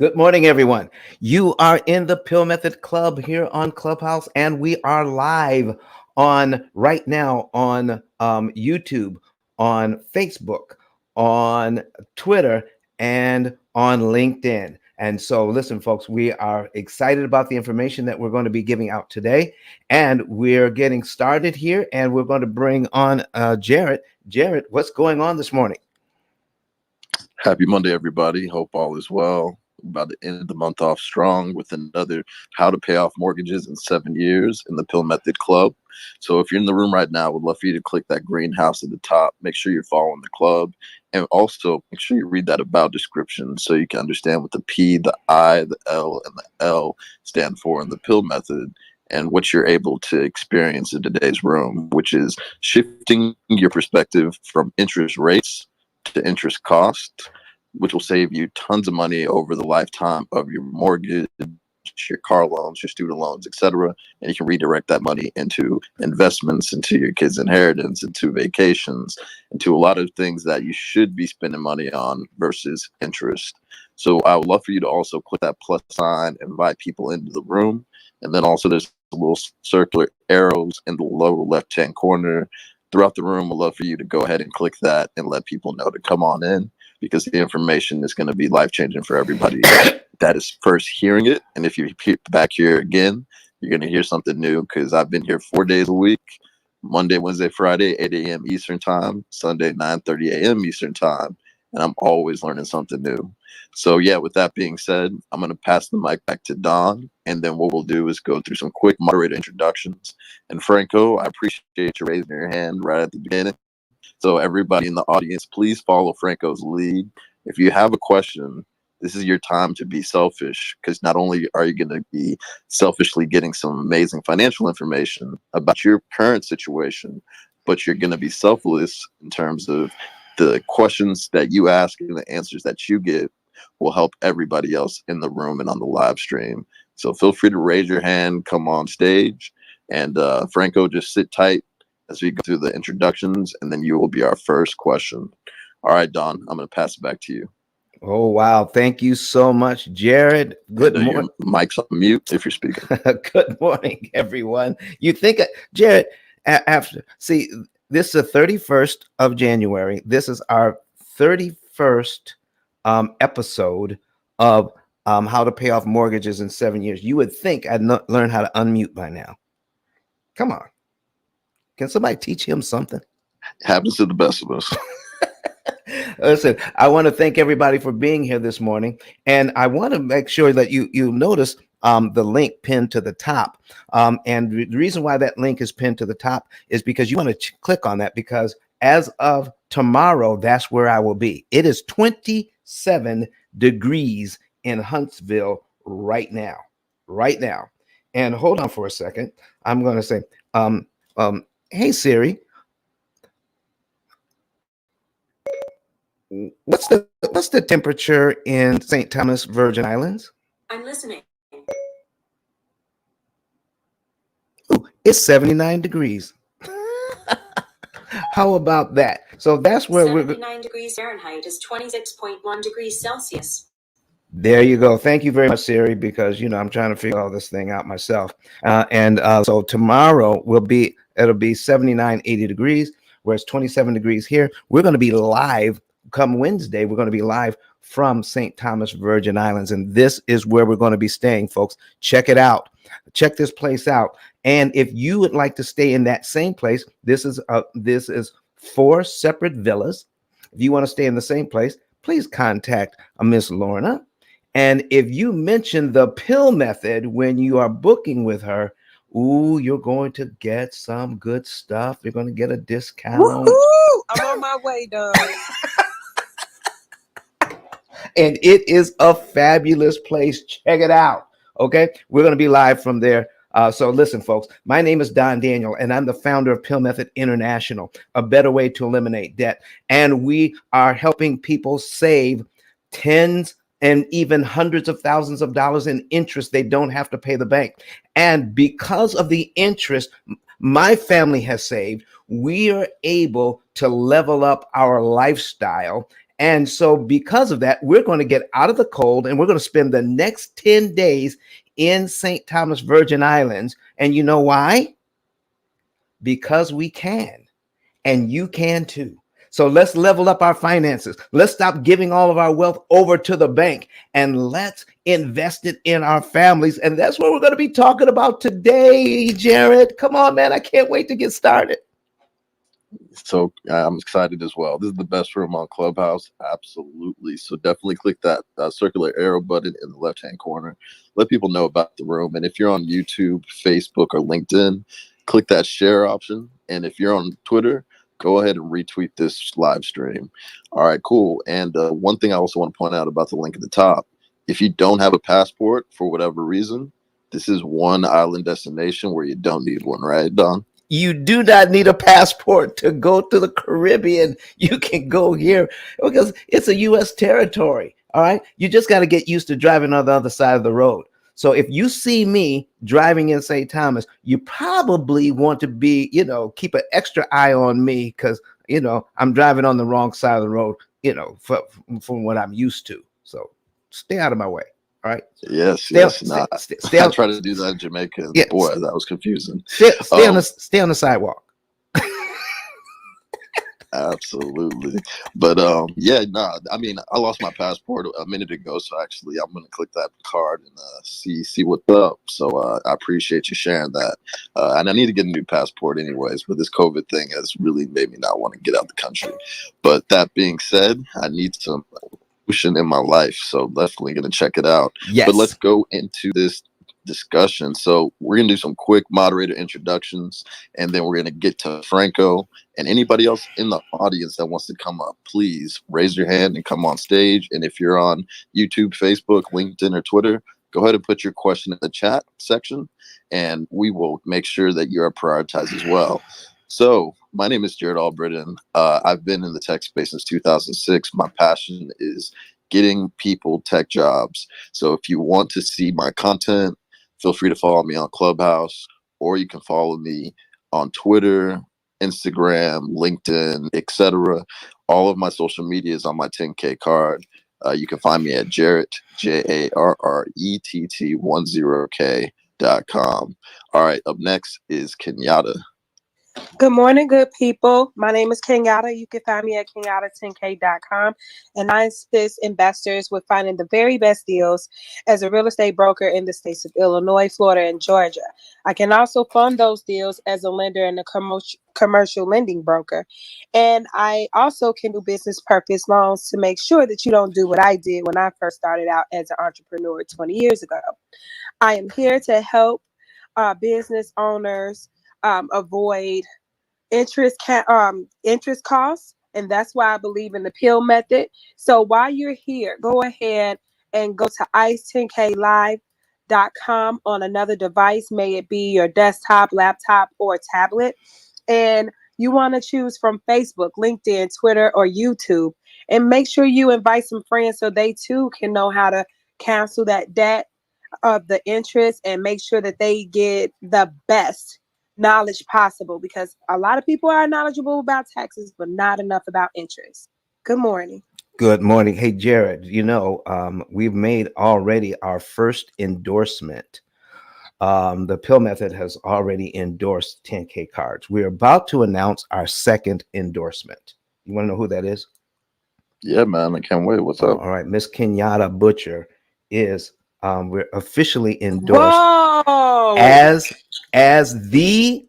Good morning, everyone. You are in the Pill Method Club here on Clubhouse, and we are live on right now on YouTube, on Facebook, on Twitter, and on LinkedIn. And so, listen, folks, we are excited about the information that we're going to be giving out today, and we're getting started here, and we're going to bring on Jared. Jared, what's going on this morning? Happy Monday, everybody. Hope all is well. About to end the month off strong with another How to Pay Off Mortgages in 7 Years in the Pill Method Club. So if you're in the room right now, we'd love for you to click that greenhouse at the top. Make sure you're following the club. And also make sure you read that about description so you can understand what the P, the I, the L, and the L stand for in the Pill Method and what you're able to experience in today's room, which is shifting your perspective from interest rates to interest cost, which will save you tons of money over the lifetime of your mortgage, your car loans, your student loans, etc. And you can redirect that money into investments, into your kids' inheritance, into vacations, into a lot of things that you should be spending money on versus interest. So I would love for you to also click that plus sign, invite people into the room. And then also there's little circular arrows in the lower left-hand corner throughout the room. I'd love for you to go ahead and click that and let people know to come on in, because the information is going to be life-changing for everybody that is first hearing it. And if you peep back here again, you're going to hear something new, because I've been here 4 days a week, Monday, Wednesday, Friday, 8 a.m. Eastern time, Sunday, 9:30 a.m. Eastern time. And I'm always learning something new. So yeah, with that being said, I'm going to pass the mic back to Don. And then what we'll do is go through some quick moderator introductions. And Franco, I appreciate you raising your hand right at the beginning. So everybody in the audience, please follow Franco's lead. If you have a question, this is your time to be selfish, because not only are you going to be selfishly getting some amazing financial information about your current situation, but you're going to be selfless in terms of the questions that you ask and the answers that you get will help everybody else in the room and on the live stream. So feel free to raise your hand, come on stage, and Franco, just sit tight as we go through the introductions, and then you will be our first question. All right, Don, I'm going to pass it back to you. Oh, wow. Thank you so much, Jared. Good morning. Mic's on mute if you're speaking. Good morning, everyone. You think, Jared, after, see, this is the 31st of January. This is our 31st episode of How to Pay Off Mortgages in 7 Years. You would think I'd learn how to unmute by now. Come on. Can somebody teach him something? Happens to the best of us. Listen, I want to thank everybody for being here this morning, and I want to make sure that you notice the link pinned to the top. And the reason why that link is pinned to the top is because you want to click on that, because as of tomorrow, that's where I will be. It is 27 degrees in Huntsville right now. And hold on for a second. I'm going to say, hey Siri, what's the temperature in St. Thomas, Virgin Islands? I'm listening. Ooh, it's 79 degrees. How about that? So that's where 79 degrees Fahrenheit is 26.1 degrees Celsius. There you go. Thank you very much, Siri, because I'm trying to figure all this thing out myself. So tomorrow it'll be 79, 80 degrees, whereas 27 degrees here. We're going to be live come Wednesday. We're going to be live from St. Thomas, Virgin Islands, and this is where we're going to be staying, folks. Check it out. Check this place out. And if you would like to stay in that same place, this is 4 separate villas. If you want to stay in the same place, please contact Miss Lorna. And if you mention the Pill Method when you are booking with her, ooh, you're going to get some good stuff. You're going to get a discount. Woo-hoo! I'm on my way, dog. And it is a fabulous place. Check it out. Okay, we're going to be live from there. So listen, folks, my name is Don Daniel, and I'm the founder of Pill Method International, a better way to eliminate debt. And we are helping people save tens and even hundreds of thousands of dollars in interest they don't have to pay the bank. And because of the interest my family has saved, we are able to level up our lifestyle And so because of that, we're going to get out of the cold and we're going to spend the next 10 days in St. Thomas Virgin Islands. And you know why? Because we can, and you can too. So let's level up our finances. Let's stop giving all of our wealth over to the bank and let's invest it in our families. And that's what we're going to be talking about today, Jared. Come on, man. I can't wait to get started. So I'm excited as well. This is the best room on Clubhouse. Absolutely. So definitely click that circular arrow button in the left-hand corner. Let people know about the room. And if you're on YouTube, Facebook, or LinkedIn, click that share option. And if you're on Twitter, go ahead and retweet this live stream. All right, cool. And one thing I also want to point out about the link at the top, if you don't have a passport for whatever reason, this is one island destination where you don't need one, right, Don? You do not need a passport to go to the Caribbean. You can go here because it's a U.S. territory. All right. You just got to get used to driving on the other side of the road. So if you see me driving in St. Thomas, you probably want to be, keep an extra eye on me because, I'm driving on the wrong side of the road, from what I'm used to. So stay out of my way. All right. Yes, stay, yes. Stay I try to do that in Jamaica. And boy, that was confusing. Stay on the sidewalk. Absolutely. But I mean, I lost my passport a minute ago, so actually I'm gonna click that card and see what's up. So I appreciate you sharing that. And I need to get a new passport anyways, but this COVID thing has really made me not want to get out the country. But that being said, I need some in my life, so definitely gonna check it out. Yes. But let's go into this discussion. So we're gonna do some quick moderator introductions, and then we're gonna get to Franco and anybody else in the audience that wants to come up. Please raise your hand and come on stage. And if you're on YouTube, Facebook, LinkedIn, or Twitter, go ahead and put your question in the chat section, and we will make sure that you're prioritized as well. So my name is Jared Albritton. I've been in the tech space since 2006. My passion is getting people tech jobs. So if you want to see my content, feel free to follow me on Clubhouse, or you can follow me on Twitter, Instagram, LinkedIn, etc. All of my social media is on my 10K card. You can find me at Jarrett, JARRETT10K.com. All right, up next is Kenyatta. Good morning, good people. My name is Kenyatta. You can find me at Kenyatta10K.com. And I assist investors with finding the very best deals as a real estate broker in the states of Illinois, Florida, and Georgia. I can also fund those deals as a lender and a commercial lending broker. And I also can do business purpose loans to make sure that you don't do what I did when I first started out as an entrepreneur 20 years ago. I am here to help business owners avoid interest costs, and that's why I believe in the P.I.L.L method. So while you're here, go ahead and go to ice10klive.com on another device, may it be your desktop, laptop, or tablet, and you want to choose from Facebook, LinkedIn, Twitter, or YouTube, and make sure you invite some friends so they too can know how to cancel that debt of the interest and make sure that they get the best knowledge possible, because a lot of people are knowledgeable about taxes, but not enough about interest. Good morning. Good morning. Hey, Jared, we've made already our first endorsement. The P.I.L.L method has already endorsed 10K cards. We're about to announce our second endorsement. You want to know who that is? Yeah, man, I can't wait. What's up? All right, Miss Kenyatta Butcher is we're officially endorsed as the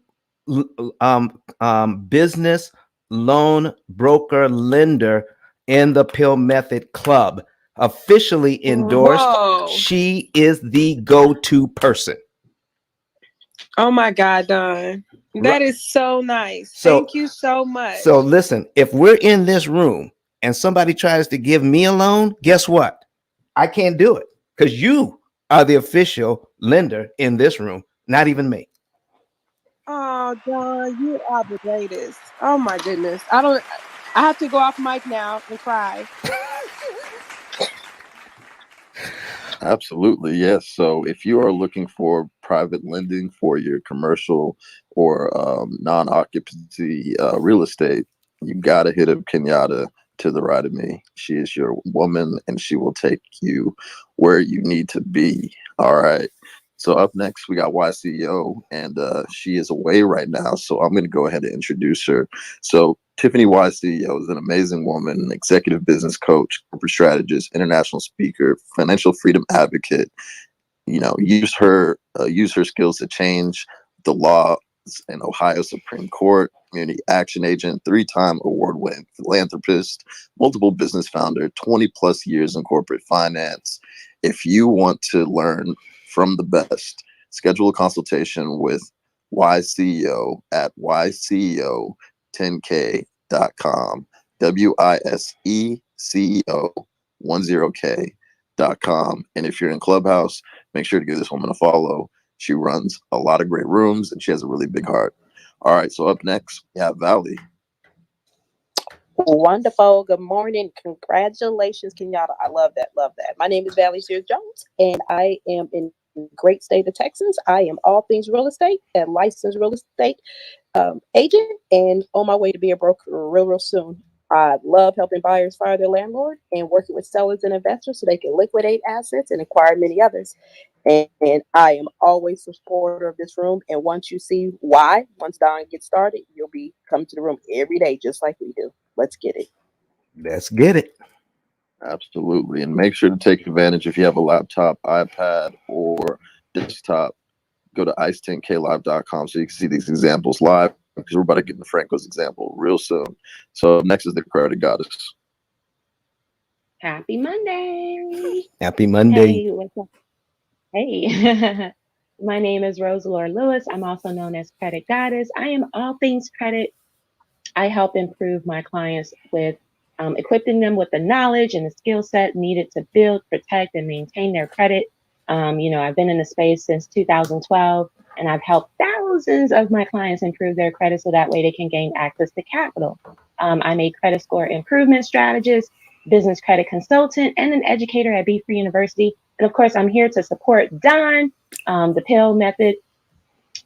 business loan broker lender in the P.I.L.L method club. Officially endorsed. Whoa. She is the go-to person. Oh my God, Don. That is so nice. Thank you so much. So listen, if we're in this room and somebody tries to give me a loan, guess what? I can't do it because you are the official lender in this room, not even me. Oh, Don, you are the greatest. Oh my goodness. I have to go off mic now and cry. Absolutely, yes. So if you are looking for private lending for your commercial or non-occupancy real estate, you got to hit up Kenyatta to the right of me. She is your woman, and she will take you where you need to be. All right. So up next, we got YCEO, and she is away right now. So I'm going to go ahead and introduce her. So Tiffany YCEO is an amazing woman, an executive business coach, corporate strategist, international speaker, financial freedom advocate. Use her skills to change the law in Ohio Supreme Court, community action agent, 3-time award-winning philanthropist, multiple business founder, 20 plus years in corporate finance. If you want to learn from the best, schedule a consultation with YCEO at YCEO10K.com, WISECEO10K.com. And if you're in Clubhouse, make sure to give this woman a follow. She runs a lot of great rooms, and she has a really big heart. All right, so up next, we have Valley. Wonderful. Good morning. Congratulations, Kenyatta. I love that. Love that. My name is Valley Sears Jones, and I am in the great state of Texas. I am all things real estate and licensed real estate agent, and on my way to be a broker real soon. I love helping buyers fire their landlord and working with sellers and investors so they can liquidate assets and acquire many others. And I am always a supporter of this room. And once you see why, once Don gets started, you'll be come to the room every day, just like we do. Let's get it. Let's get it. Absolutely. And make sure to take advantage if you have a laptop, iPad, or desktop. Go to ice10klive.com so you can see these examples live, because we're about to get into Franco's example real soon. So next is the credit goddess. Happy Monday. Happy Monday. Hey, what's up? Hey, my name is Rosalore Lewis. I'm also known as Credit Goddess. I am all things credit. I help improve my clients with equipping them with the knowledge and the skill set needed to build, protect, and maintain their credit. I've been in the space since 2012, and I've helped thousands of my clients improve their credit so that way they can gain access to capital. I'm a credit score improvement strategist, business credit consultant, and an educator at B.RRRR University. And of course, I'm here to support Don, the P.I.L.L method,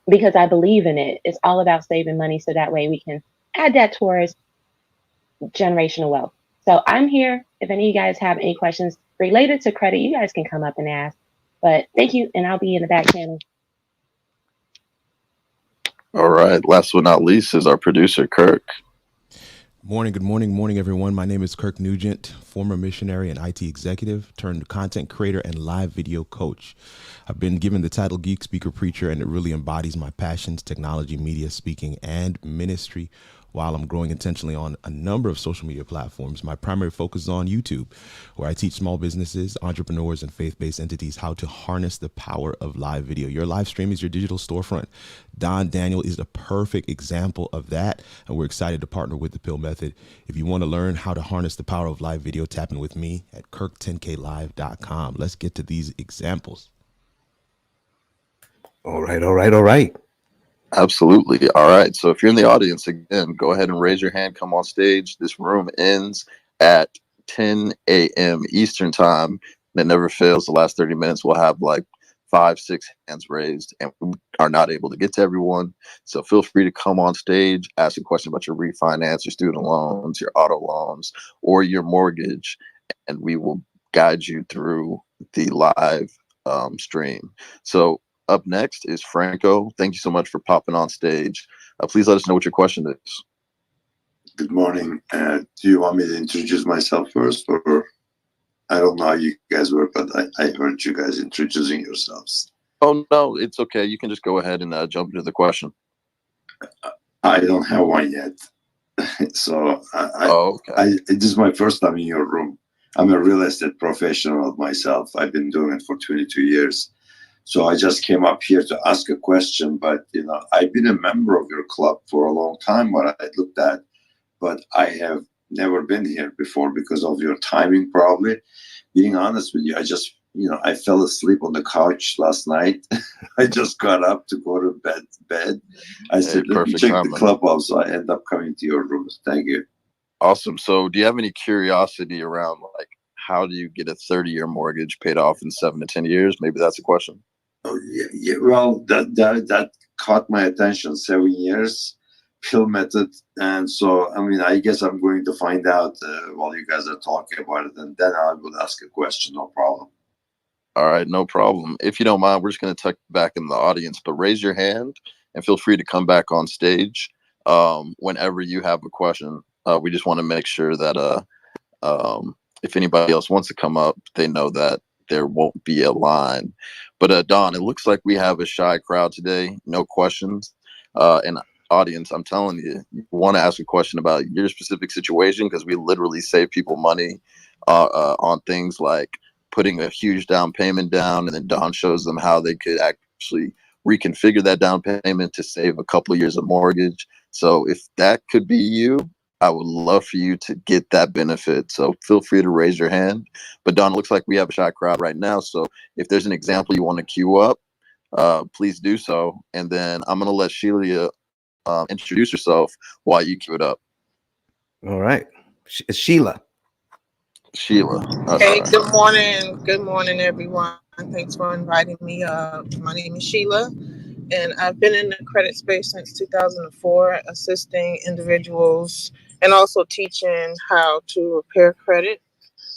because I believe in it. It's all about saving money so that way we can add that towards generational wealth. So I'm here. If any of you guys have any questions related to credit, you guys can come up and ask. But thank you, and I'll be in the back channel. All right. Last but not least is our producer, Kirk. Good morning, everyone. My name is Kirk Nugent, former missionary and IT executive turned content creator and live video coach. I've been given the title Geek Speaker Preacher, and it really embodies my passions, technology, media, speaking, and ministry. While I'm growing intentionally on a number of social media platforms, my primary focus is on YouTube, where I teach small businesses, entrepreneurs, and faith-based entities how to harness the power of live video. Your live stream is your digital storefront. Don Daniel is a perfect example of that, and we're excited to partner with the P.I.L.L method. If you want to learn how to harness the power of live video, tap in with me at kirk10klive.com. Let's get to these examples. All right. Absolutely. All right. So if you're in the audience, again, go ahead and raise your hand. Come on stage. This room ends at 10 a.m. Eastern time. That never fails. The last 30 minutes, we'll have like 5-6 hands raised, and we are not able to get to everyone. So feel free to come on stage, ask a question about your refinance, your student loans, your auto loans, or your mortgage, and we will guide you through the live stream. So up next is Franco. Thank you so much for popping on stage. Please let us know what your question is. Good morning. Do you want me to introduce myself first, or I don't know how you guys work, but I heard you guys introducing yourselves. Oh, no, it's okay. You can just go ahead and jump into the question. I don't have one yet. So this is my first time in your room. I'm a real estate professional myself. I've been doing it for 22 years. So I just came up here to ask a question, but I've been a member of your club for a long time, what I looked at, but I have never been here before because of your timing, probably. Being honest with you, I fell asleep on the couch last night. I just got up to go to bed. I said, let me check the clubhouse. So I end up coming to your room. Thank you. Awesome. So do you have any curiosity around, like, how do you get a 30-year mortgage paid off in 7 to 10 years? Maybe that's a question. Oh, yeah. Well, that caught my attention. 7 years. P.I.L.L method. And so, I mean, I guess I'm going to find out while you guys are talking about it, and then I will ask a question. No problem. All right, no problem. If you don't mind, we're just going to tuck back in the audience, but raise your hand and feel free to come back on stage whenever you have a question. We just want to make sure that if anybody else wants to come up, they know that there won't be a line. But Don, it looks like we have a shy crowd today. No questions. And audience, I'm telling you, you want to ask a question about your specific situation, because we literally save people money on things like putting a huge down payment down, and then Don shows them how they could actually reconfigure that down payment to save a couple of years of mortgage. So if that could be you, I would love for you to get that benefit. So feel free to raise your hand. But Don, it looks like we have a shy crowd right now. So if there's an example you want to queue up, please do so. And then I'm going to let Sheila introduce herself while you queue it up. All right. Sheila. Sheila. Hey, good morning. Good morning, everyone. Thanks for inviting me up. My name is Sheila, and I've been in the credit space since 2004, assisting individuals and also teaching how to repair credit.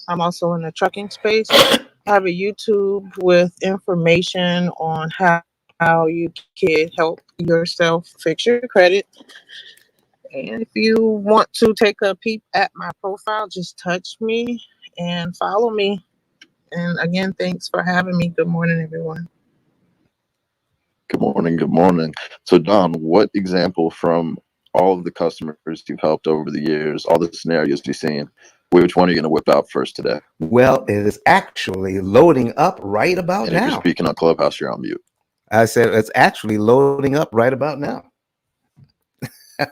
I'm also in the trucking space. I have a YouTube with information on how you can help yourself fix your credit. And if you want to take a peep at my profile, just touch me and follow me. And again, thanks for having me. Good morning, everyone. Good morning. Good morning. So, Don, what example from all of the customers you've helped over the years, all the scenarios you've seen, which one are you going to whip out first today? Well, it is actually loading up right about and now. If you're speaking on Clubhouse, you're on mute. I said it's actually loading up right about now.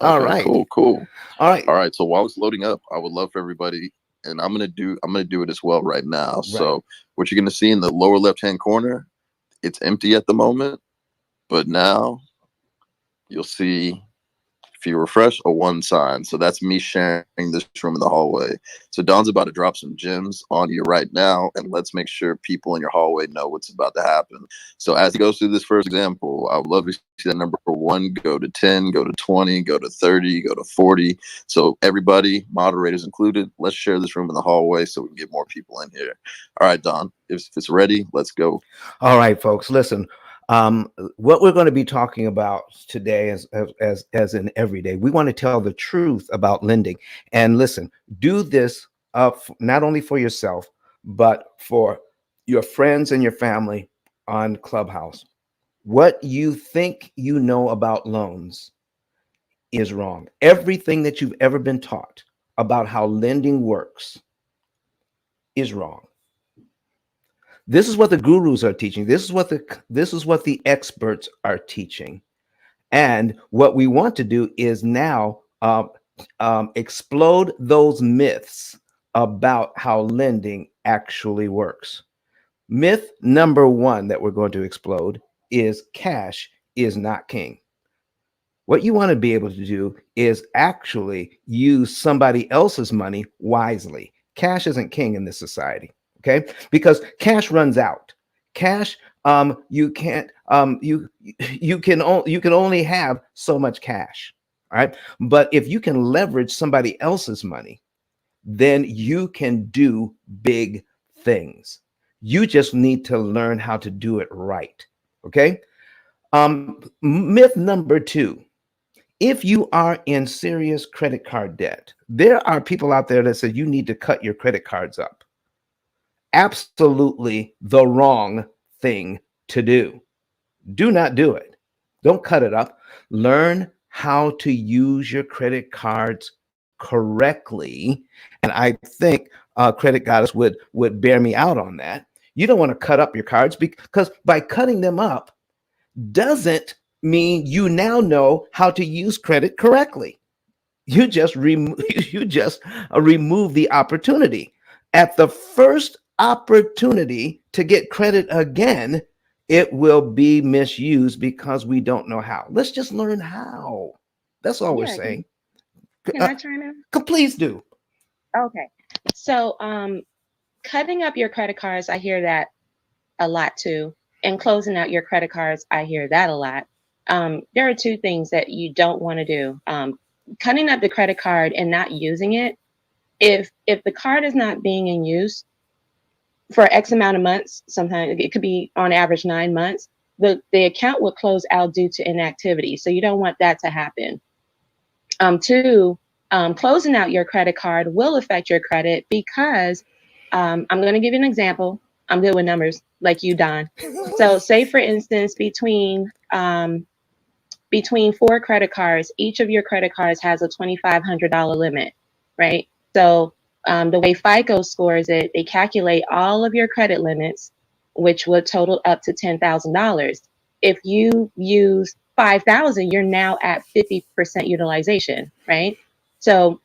All Okay, right. Cool. All right. So while it's loading up, I would love for everybody, and I'm gonna do it as well right now. Right. So what you're gonna see in the lower left-hand corner, it's empty at the moment, but now you'll see, if you refresh, a 1 sign. So that's me sharing this room in the hallway. So Don's about to drop some gems on you right now, and let's make sure people in your hallway know what's about to happen. So as he goes through this first example, I would love to see that number 1 go to 10, go to 20, go to 30, go to 40. So everybody, moderators included, let's share this room in the hallway so we can get more people in here. All right, Don, if it's ready, let's go. All right, folks, listen. What we're going to be talking about today, as in every day, we want to tell the truth about lending. And listen, do this not only for yourself, but for your friends and your family on Clubhouse. What you think you know about loans is wrong. Everything that you've ever been taught about how lending works is wrong. This is what the gurus are teaching. This is what the experts are teaching. And what we want to do is now explode those myths about how lending actually works. Myth number 1 that we're going to explode is cash is not king. What you want to be able to do is actually use somebody else's money wisely. Cash isn't king in this society. Okay, because cash runs out. Cash, you can't, you can only have so much cash. All right, but if you can leverage somebody else's money, then you can do big things. You just need to learn how to do it right. Okay. Myth number 2. If you are in serious credit card debt, there are people out there that say you need to cut your credit cards up. Absolutely the wrong thing to do. Do not do it. Don't cut it up. Learn how to use your credit cards correctly. And I think Credit Goddess would bear me out on that. You don't want to cut up your cards, because by cutting them up doesn't mean you now know how to use credit correctly. You just remove the opportunity. At the first opportunity to get credit again, it will be misused because we don't know how. Let's just learn how. That's all we're saying. Can I chime in? Please do. Okay. So cutting up your credit cards, I hear that a lot too. And closing out your credit cards, I hear that a lot. there are two things that you don't want to do. Cutting up the credit card and not using it. If the card is not being in use for X amount of months, sometimes it could be on average 9 months, the account will close out due to inactivity. So you don't want that to happen. Two, closing out your credit card will affect your credit because I'm going to give you an example. I'm good with numbers, like you, Don. So say, for instance, between 4 credit cards, each of your credit cards has a $2,500 limit, right? So the way FICO scores it, they calculate all of your credit limits, which would total up to $10,000. If you use 5,000, you're now at 50% utilization, right? So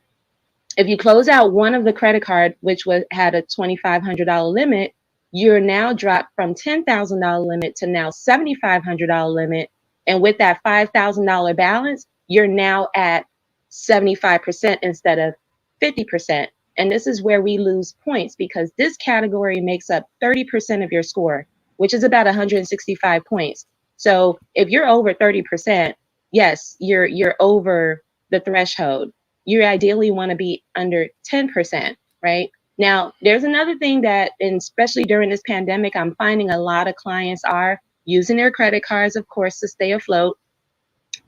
if you close out one of the credit card, which had a $2,500 limit, you're now dropped from $10,000 limit to now $7,500 limit. And with that $5,000 balance, you're now at 75% instead of 50%. And this is where we lose points because this category makes up 30% of your score, which is about 165 points. So if you're over 30%, yes, you're over the threshold. You ideally want to be under 10%, right? Now, there's another thing that, and especially during this pandemic, I'm finding a lot of clients are using their credit cards, of course, to stay afloat.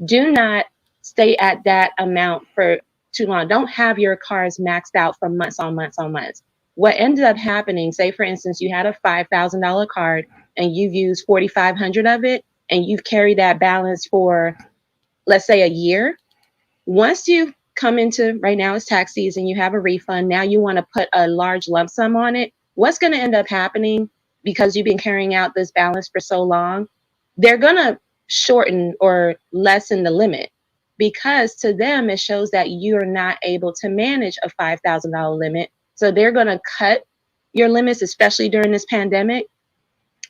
Do not stay at that amount for too long. Don't have your cards maxed out for months on months on months. What ended up happening, say, for instance, you had a $5,000 card and you've used 4,500 of it, and you've carried that balance for, let's say, a year. Once you come into, right now it's tax season, you have a refund, now you want to put a large lump sum on it, what's going to end up happening, because you've been carrying out this balance for so long, they're going to shorten or lessen the limit, because to them it shows that you're not able to manage a $5,000 limit. So they're going to cut your limits, especially during this pandemic,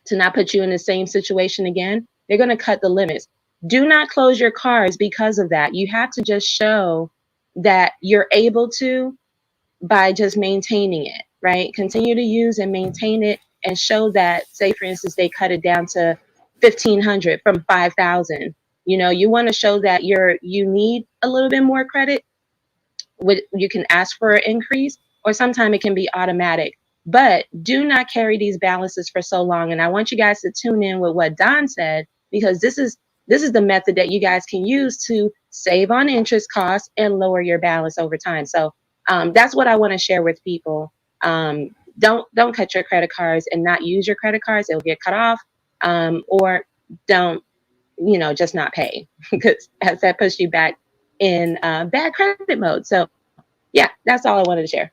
to not put you in the same situation again. They're going to cut the limits. Do not close your cards because of that. You have to just show that you're able to by just maintaining it, right? Continue to use and maintain it and show that, say, for instance, they cut it down to 1,500 from 5,000. You know, you want to show that you need a little bit more credit. You can ask for an increase, or sometimes it can be automatic. But do not carry these balances for so long. And I want you guys to tune in with what Don said, because this is the method that you guys can use to save on interest costs and lower your balance over time. So that's what I want to share with people. Don't cut your credit cards and not use your credit cards. It'll get cut off. Or don't, just not pay, because that puts you back in bad credit mode. So yeah, that's all I wanted to share.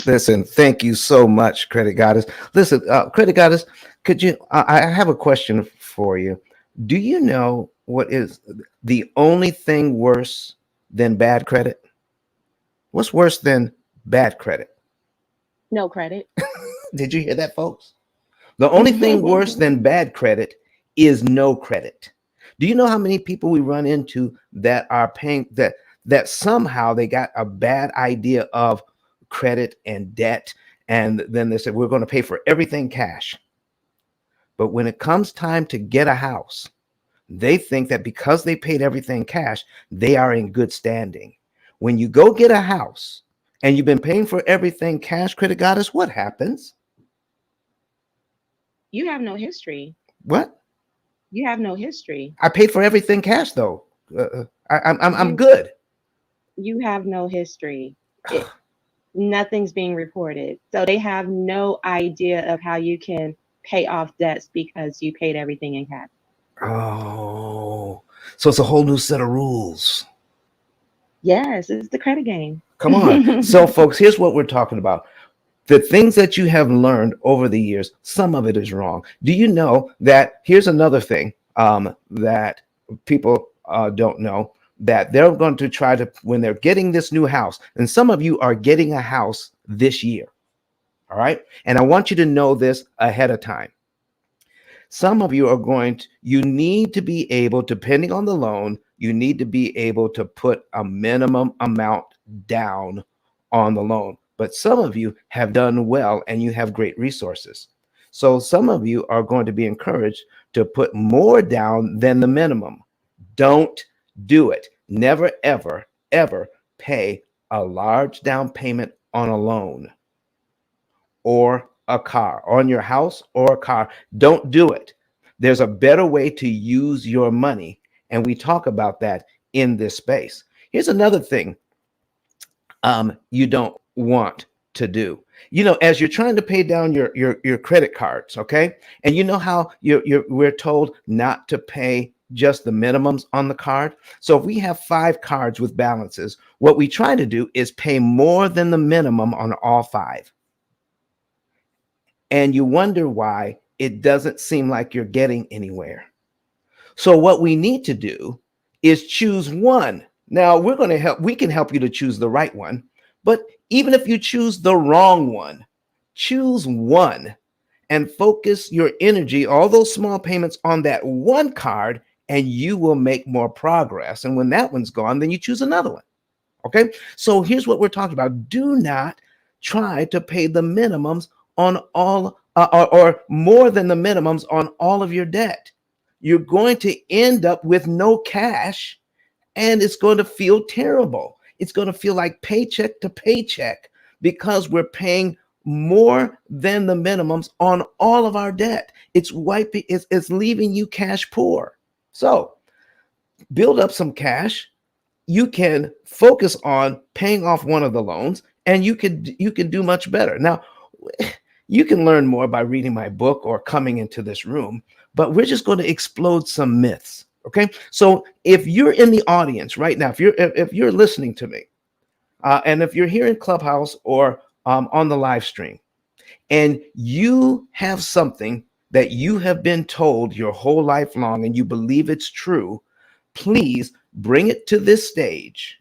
Listen, thank you so much, Credit Goddess. Listen, Credit Goddess, could you, I have a question for you. Do you know what is the only thing worse than bad credit? What's worse than bad credit? No credit. Did you hear that, folks? The only thing worse than bad credit is no credit. Do you know how many people we run into that are paying, that somehow they got a bad idea of credit and debt, and then they said, we're going to pay for everything cash. But when it comes time to get a house, they think that because they paid everything cash, they are in good standing. When you go get a house and you've been paying for everything cash, Credit Goddess, what happens? You have no history. What? You have no history. I paid for everything cash, though. I'm good. You have no history. Nothing's being reported. So they have no idea of how you can pay off debts because you paid everything in cash. Oh, so it's a whole new set of rules. Yes, it's the credit game. Come on. So, folks, here's what we're talking about. The things that you have learned over the years, some of it is wrong. Do you know that here's another thing that people don't know, that they're going to try to, when they're getting this new house, and some of you are getting a house this year. All right. And I want you to know this ahead of time. Some of you are you need to be able, depending on the loan, you need to be able to put a minimum amount down on the loan. But some of you have done well and you have great resources. So some of you are going to be encouraged to put more down than the minimum. Don't do it. Never, ever, ever pay a large down payment on a loan or a car, on your house or a car. Don't do it. There's a better way to use your money. And we talk about that in this space. Here's another thing you don't want to do. You know, as you're trying to pay down your credit cards, okay? And you know how we're told not to pay just the minimums on the card. So if we have 5 cards with balances, what we try to do is pay more than the minimum on all 5. And you wonder why it doesn't seem like you're getting anywhere. So what we need to do is choose one. Now we can help you to choose the right one, but even if you choose the wrong one, choose one and focus your energy, all those small payments on that one card, and you will make more progress. And when that one's gone, then you choose another one. Okay. So here's what we're talking about. Do not try to pay the minimums on all or more than the minimums on all of your debt. You're going to end up with no cash, and it's going to feel terrible. It's going to feel like paycheck to paycheck because we're paying more than the minimums on all of our debt. It's leaving you cash poor. So build up some cash. You can focus on paying off one of the loans, and you can do much better. Now, you can learn more by reading my book or coming into this room, but we're just going to explode some myths. Okay. So if you're in the audience right now, if you're listening to me, and if you're here in Clubhouse or on the live stream, and you have something that you have been told your whole life long and you believe it's true, please bring it to this stage,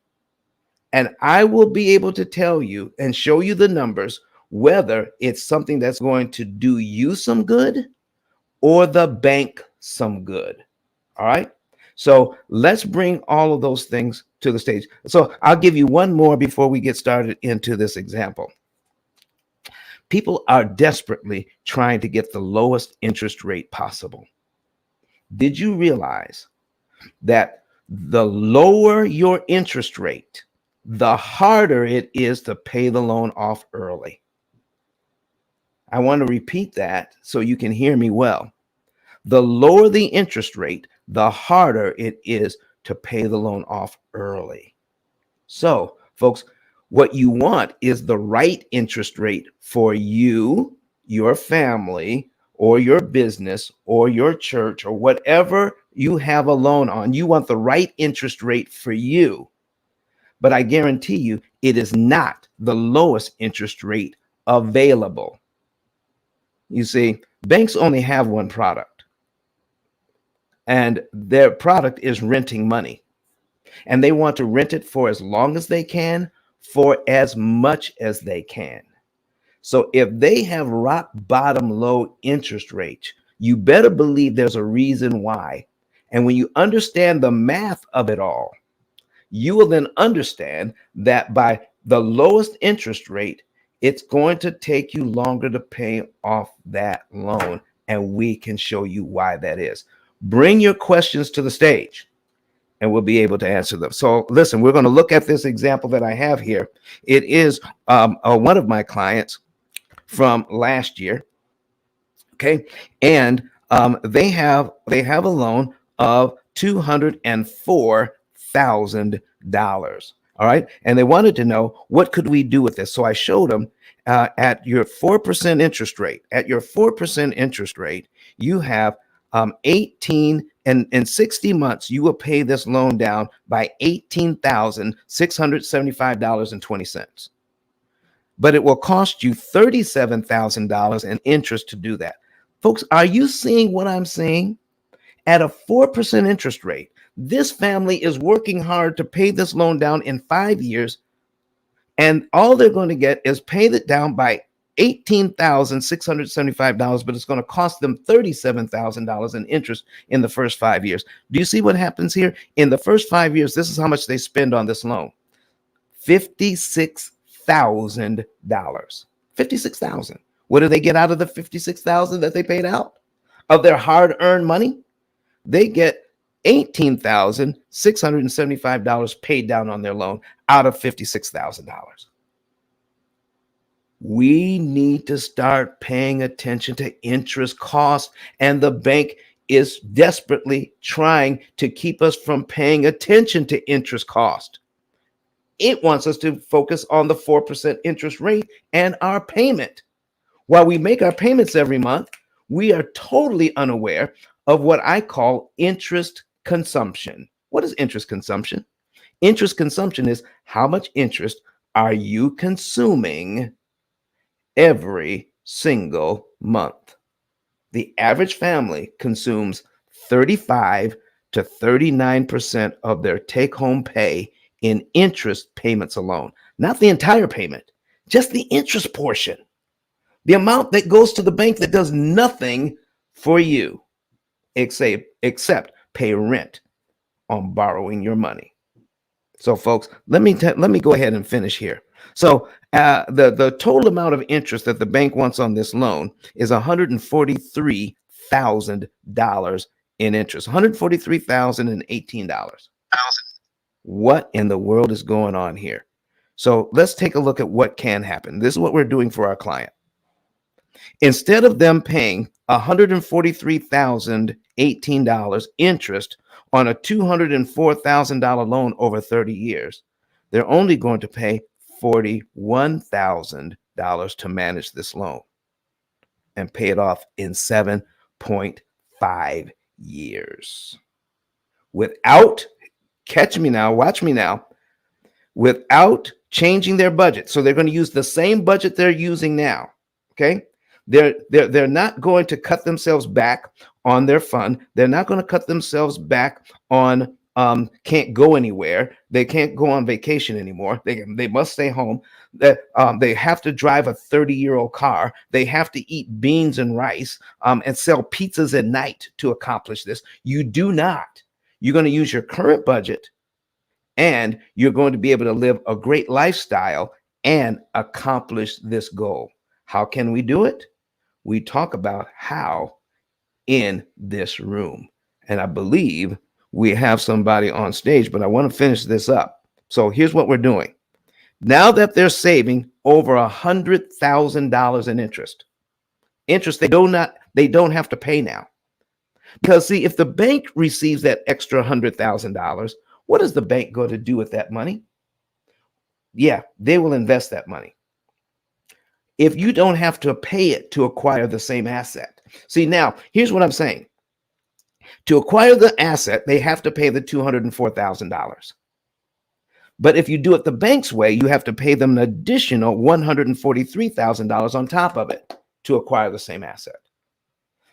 and I will be able to tell you and show you the numbers whether it's something that's going to do you some good or the bank some good. All right. So let's bring all of those things to the stage. So I'll give you one more before we get started into this example. People are desperately trying to get the lowest interest rate possible. Did you realize that the lower your interest rate, the harder it is to pay the loan off early? I want to repeat that so you can hear me well. The lower the interest rate, the harder it is to pay the loan off early. So, folks, what you want is the right interest rate for you, your family, or your business, or your church, or whatever you have a loan on. You want the right interest rate for you. But I guarantee you, it is not the lowest interest rate available. You see, banks only have one product, and their product is renting money. And they want to rent it for as long as they can, for as much as they can. So if they have rock bottom low interest rates, you better believe there's a reason why. And when you understand the math of it all, you will then understand that by the lowest interest rate, it's going to take you longer to pay off that loan. And we can show you why that is. Bring your questions to the stage, and we'll be able to answer them. So listen, we're going to look at this example that I have here. It is one of my clients from last year. Okay. And they have a loan of $204,000. All right. And they wanted to know, what could we do with this? So I showed them at your 4% interest rate. At your 4% interest rate, you have 18 and in 60 months, you will pay this loan down by $18,675.20. But it will cost you $37,000 in interest to do that. Folks, are you seeing what I'm seeing? At a 4% interest rate, this family is working hard to pay this loan down in 5 years, and all they're going to get is pay it down by $18,675, but it's going to cost them $37,000 in interest in the first 5 years. Do you see what happens here? In the first 5 years, this is how much they spend on this loan. $56,000. $56,000. What do they get out of the $56,000 that they paid out of their hard-earned money? They get $18,675 paid down on their loan out of $56,000. We need to start paying attention to interest costs, and the bank is desperately trying to keep us from paying attention to interest cost. It wants us to focus on the 4% interest rate and our payment. While we make our payments every month, we are totally unaware of what I call interest consumption. What is interest consumption? Interest consumption is how much interest are you consuming every single month. The average family consumes 35 to 39% of their take-home pay in interest payments alone. Not the entire payment, just the interest portion. The amount that goes to the bank that does nothing for you except pay rent on borrowing your money. So, folks, let me go ahead and finish here. So, the total amount of interest that the bank wants on this loan is $143,000 in interest. $143,018. What in the world is going on here? So let's take a look at what can happen. This is what we're doing for our client. Instead of them paying $143,018 interest on a $204,000 loan over 30 years, they're only going to pay $41,000 to manage this loan and pay it off in 7.5 years. Without, catch me now, watch me now, without changing their budget. So they're going to use the same budget they're using now. Okay. They're not going to cut themselves back on their fund. They're not going to cut themselves back on can't go anywhere. They can't go on vacation anymore. They must stay home. They have to drive a 30-year-old car. They have to eat beans and rice and sell pizzas at night to accomplish this. You do not. You're going to use your current budget, and you're going to be able to live a great lifestyle and accomplish this goal. How can we do it? We talk about how in this room. And I believe we have somebody on stage, but I want to finish this up. So here's what we're doing. Now that they're saving over $100,000 in interest they don't have to pay now. Because see, if the bank receives that extra $100,000, what is the bank going to do with that money? Yeah, they will invest that money. If you don't have to pay it to acquire the same asset. See, now, here's what I'm saying. To acquire the asset, they have to pay the $204,000. But if you do it the bank's way, you have to pay them an additional $143,000 on top of it to acquire the same asset.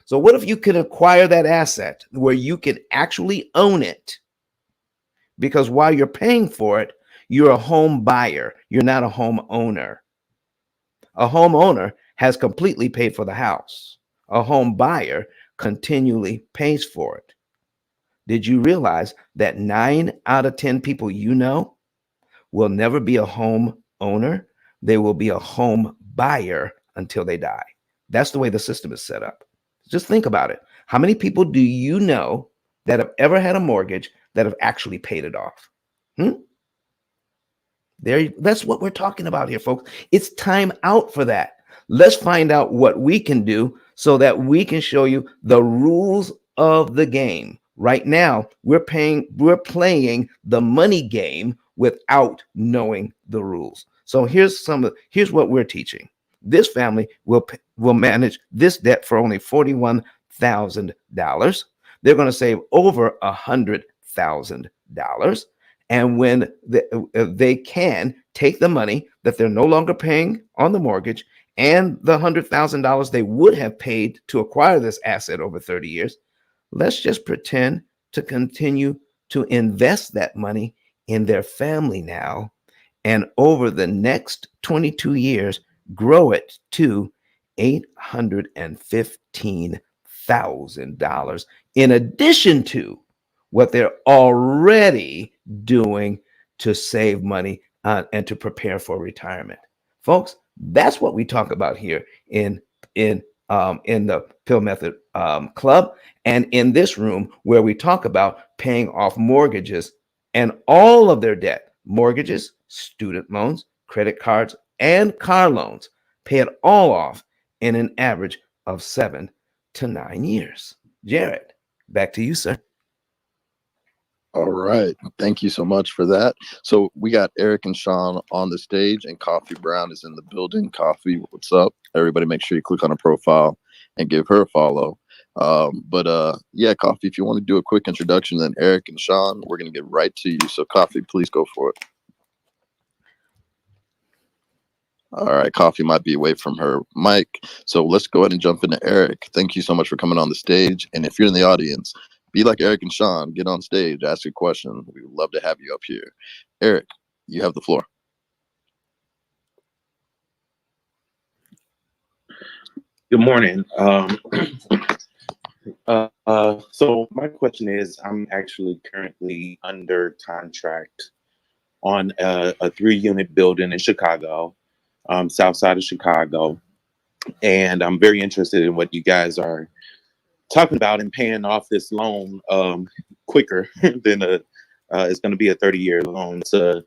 So what if you can acquire that asset where you can actually own it? Because while you're paying for it, you're a home buyer. You're not a home owner. A homeowner has completely paid for the house. A home buyer continually pays for it. Did you realize that 9 out of 10 people you know will never be a home owner? They will be a home buyer until they die. That's the way the system is set up. Just think about it. How many people do you know that have ever had a mortgage that have actually paid it off? That's what we're talking about here, folks. It's time out for that. Let's find out what we can do so that we can show you the rules of the game. Right now, we're playing the money game without knowing the rules. So here's what we're teaching. This family will manage this debt for only $41,000. They're going to save over $100,000. And when they can take the money that they're no longer paying on the mortgage and the $100,000 they would have paid to acquire this asset over 30 years, let's just pretend to continue to invest that money in their family now. And over the next 22 years, grow it to $815,000 in addition to what they're already doing to save money and to prepare for retirement. Folks, that's what we talk about here in in the Pill Method Club, and in this room where we talk about paying off mortgages and all of their debt, mortgages, student loans, credit cards, and car loans. Pay it all off in an average of 7 to 9 years. Jared, back to you, sir. All right. Thank you so much for that. So we got Eric and Sean on the stage, and Coffee Brown is in the building. Coffee, what's up? Everybody make sure you click on her profile and give her a follow. Yeah, Coffee, if you want to do a quick introduction, then Eric and Sean, we're going to get right to you. So Coffee, please go for it. All right, Coffee might be away from her mic. So let's go ahead and jump into Eric. Thank you so much for coming on the stage. And if you're in the audience, be like Eric and Sean, get on stage, ask a question. We would love to have you up here. Eric, you have the floor. Good morning. So my question is, I'm actually currently under contract on a 3-unit building in Chicago, south side of Chicago. And I'm very interested in what you guys are talking about and paying off this loan quicker than it's going to be a 30-year loan. It's a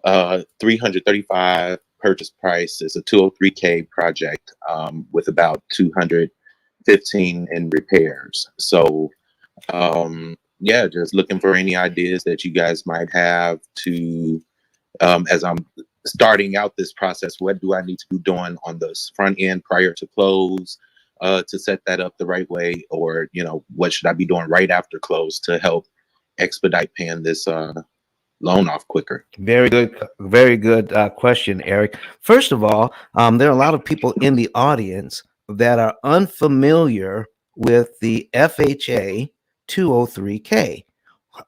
$335 purchase price. It's a 203K project with about 215 in repairs. So yeah, just looking for any ideas that you guys might have to, as I'm starting out this process, what do I need to be doing on the front end prior to close to set that up the right way? Or, you know, what should I be doing right after close to help expedite paying this loan off quicker? Very good question, Eric. First of all, there are a lot of people in the audience that are unfamiliar with the FHA 203K.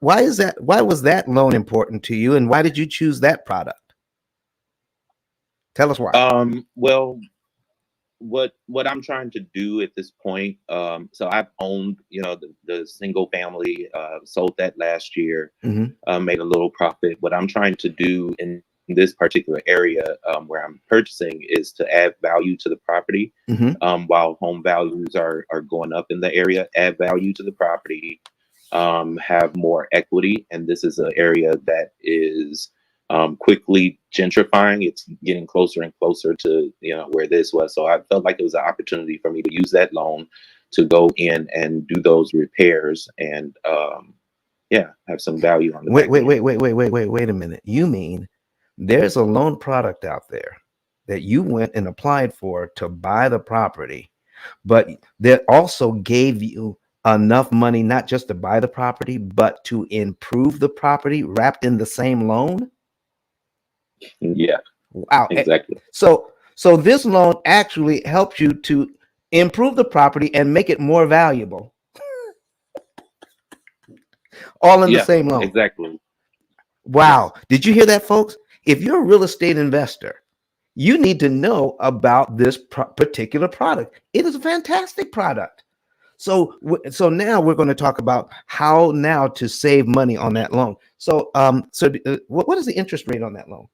Why is that? Why was that loan important to you, and why did you choose that product? Tell us why. Well, what I'm trying to do at this point, so I've owned, you know, the single family, sold that last year, made a little profit. What I'm trying to do in this particular area where I'm purchasing is to add value to the property. While home values are going up in the area, add value to the property, have more equity. And this is an area that is quickly gentrifying. It's getting closer and closer to, you know, where this was. So I felt like it was an opportunity for me to use that loan to go in and do those repairs and yeah, have some value on the wait a minute. You mean there's a loan product out there that you went and applied for to buy the property, but that also gave you enough money not just to buy the property, but to improve the property wrapped in the same loan? Yeah. Wow. Exactly. So this loan actually helps you to improve the property and make it more valuable. All in the same loan. Exactly. Wow. Yes. Did you hear that, folks? If you're a real estate investor, you need to know about this particular product. It is a fantastic product. So now we're going to talk about how now to save money on that loan. So what is the interest rate on that loan?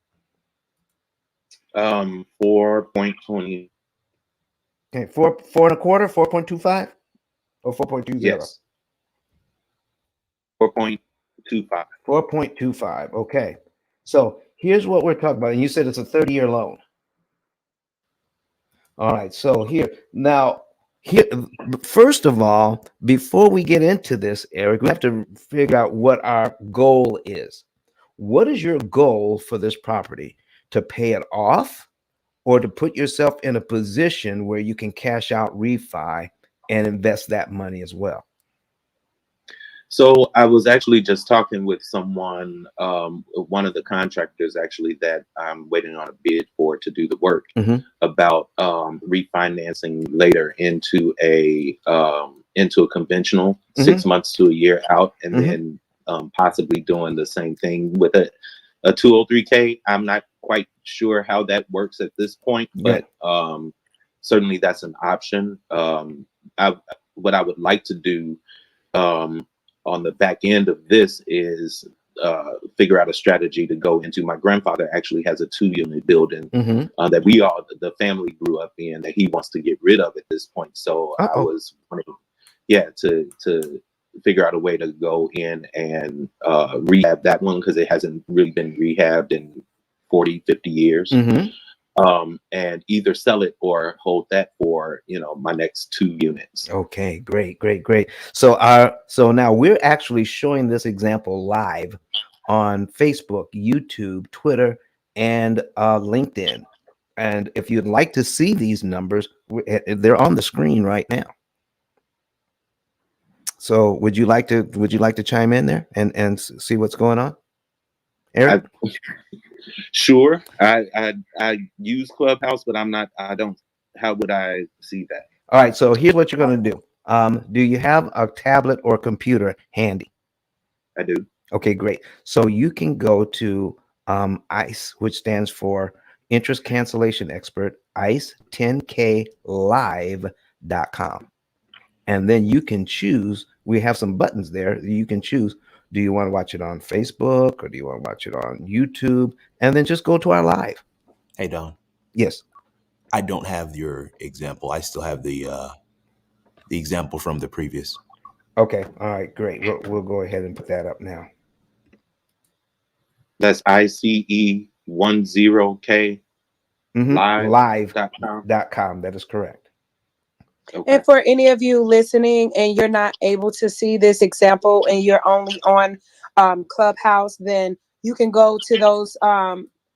4.20. Okay, 4.25, 4.25, or 4.20? Yes. 4.25. 4.25. Okay. So here's what we're talking about. And you said it's a 30-year loan. All right. So here, first of all, before we get into this, Eric, we have to figure out what our goal is. What is your goal for this property? To pay it off, or to put yourself in a position where you can cash out, refi, and invest that money as well? So I was actually just talking with someone, one of the contractors actually that I'm waiting on a bid for to do the work, about refinancing later into a conventional 6 months to a year out, and then possibly doing the same thing with a 203K. I'm not quite sure how that works at this point, but certainly that's an option. What I would like to do on the back end of this is figure out a strategy to go into. My grandfather actually has a 2-unit building that the family grew up in, that he wants to get rid of at this point. So I was wanting, to figure out a way to go in and rehab that one, because it hasn't really been rehabbed in 40, 50 years. And either sell it or hold that for, my next 2 units. Okay, great. So now we're actually showing this example live on Facebook, YouTube, Twitter, and LinkedIn. And if you'd like to see these numbers, they're on the screen right now. So would you like to chime in there and see what's going on, Eric? Sure. I use Clubhouse, but how would I see that? All right, so here's what you're going to do. Do you have a tablet or computer handy? I do. Okay, great. So you can go to ICE, which stands for Interest Cancellation Expert, ICE10KLive.com. And then you can choose, we have some buttons there. You can choose, do you want to watch it on Facebook or do you want to watch it on YouTube? And then just go to our live. Hey, Don. Yes. I don't have your example. I still have the example from the previous. Okay. All right, great. We'll go ahead and put that up now. That's ICE10K live.com. That is correct. Okay. And for any of you listening and you're not able to see this example and you're only on Clubhouse, then you can go to those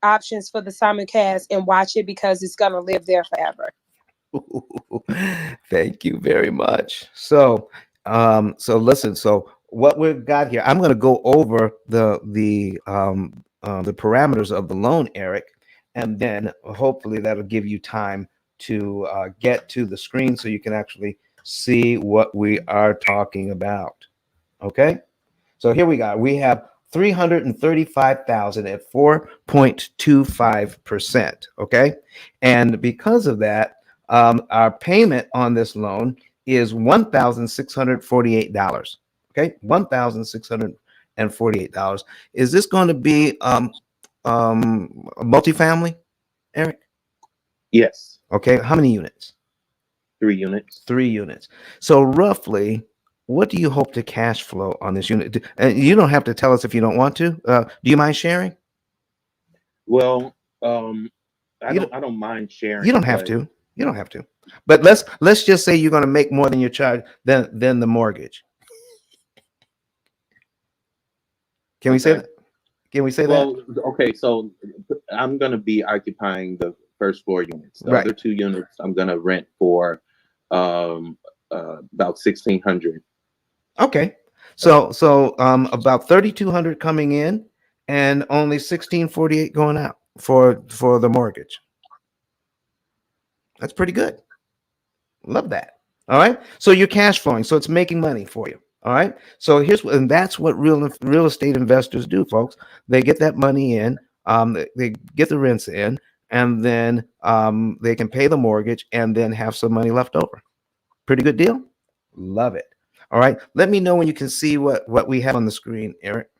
options for the simulcast and watch it, because it's going to live there forever. Thank you very much. So listen, so what we've got here, I'm going to go over the parameters of the loan, Eric, and then hopefully that'll give you time to get to the screen so you can actually see what we are talking about. Okay, so here we go. We have $335,000 at 4.25%. Okay, and because of that, our payment on this loan is $1,648. Okay, $1,648. Is this going to be a multifamily, Eric? Yes. Okay, how many units? 3 units. 3 units. So roughly, what do you hope to cash flow on this unit? And you don't have to tell us if you don't want to. Do you mind sharing? Well, I don't mind sharing. You don't have to. You don't have to. But let's just say you're going to make more than your charge than the mortgage. Can we say that? Can we say that? Well, okay. So I'm going to be occupying the first 4 units. The other 2 units I'm going to rent for about $1,600. Okay. So about $3,200 coming in and only $1,648 going out for the mortgage. That's pretty good. Love that. All right. So you're cash flowing. So it's making money for you. All right. So and that's what real estate investors do, folks. They get that money in. They get the rents in, and then they can pay the mortgage and then have some money left over. Pretty good deal. Love it. All right. Let me know when you can see what we have on the screen, Eric.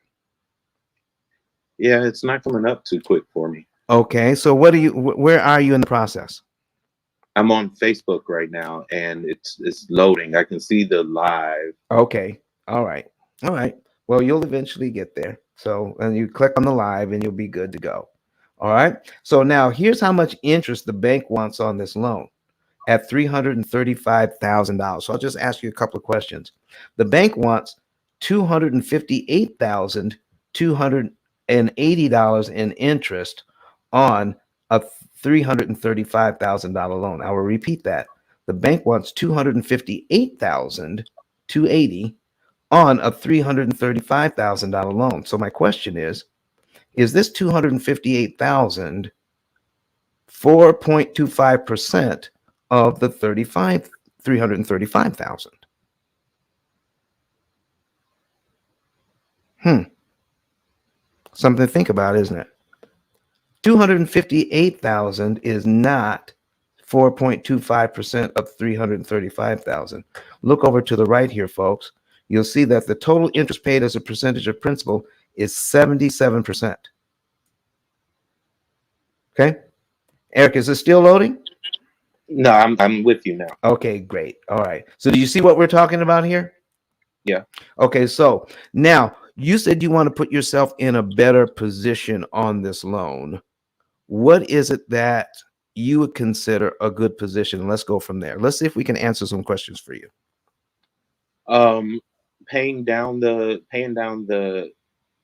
Yeah, it's not coming up too quick for me. Okay. So where are you in the process? I'm on Facebook right now, and it's loading. I can see the live. Okay. All right. Well, you'll eventually get there. So, and you click on the live and you'll be good to go. All right. So now here's how much interest the bank wants on this loan at $335,000. So I'll just ask you a couple of questions. The bank wants $258,280 in interest on a $335,000 loan. I will repeat that. The bank wants $258,280 on a $335,000 loan. So my question is this $258,000 4.25% of the $335,000? Something to think about, isn't it? $258,000 is not 4.25% of $335,000. Look over to the right here, folks. You'll see that the total interest paid as a percentage of principal is 77%. Okay. Eric, is it still loading? No, I'm with you now. Okay, great. All right. So do you see what we're talking about here? Yeah. Okay, so now you said you want to put yourself in a better position on this loan. What is it that you would consider a good position? Let's go from there. Let's see if we can answer some questions for you. Paying down the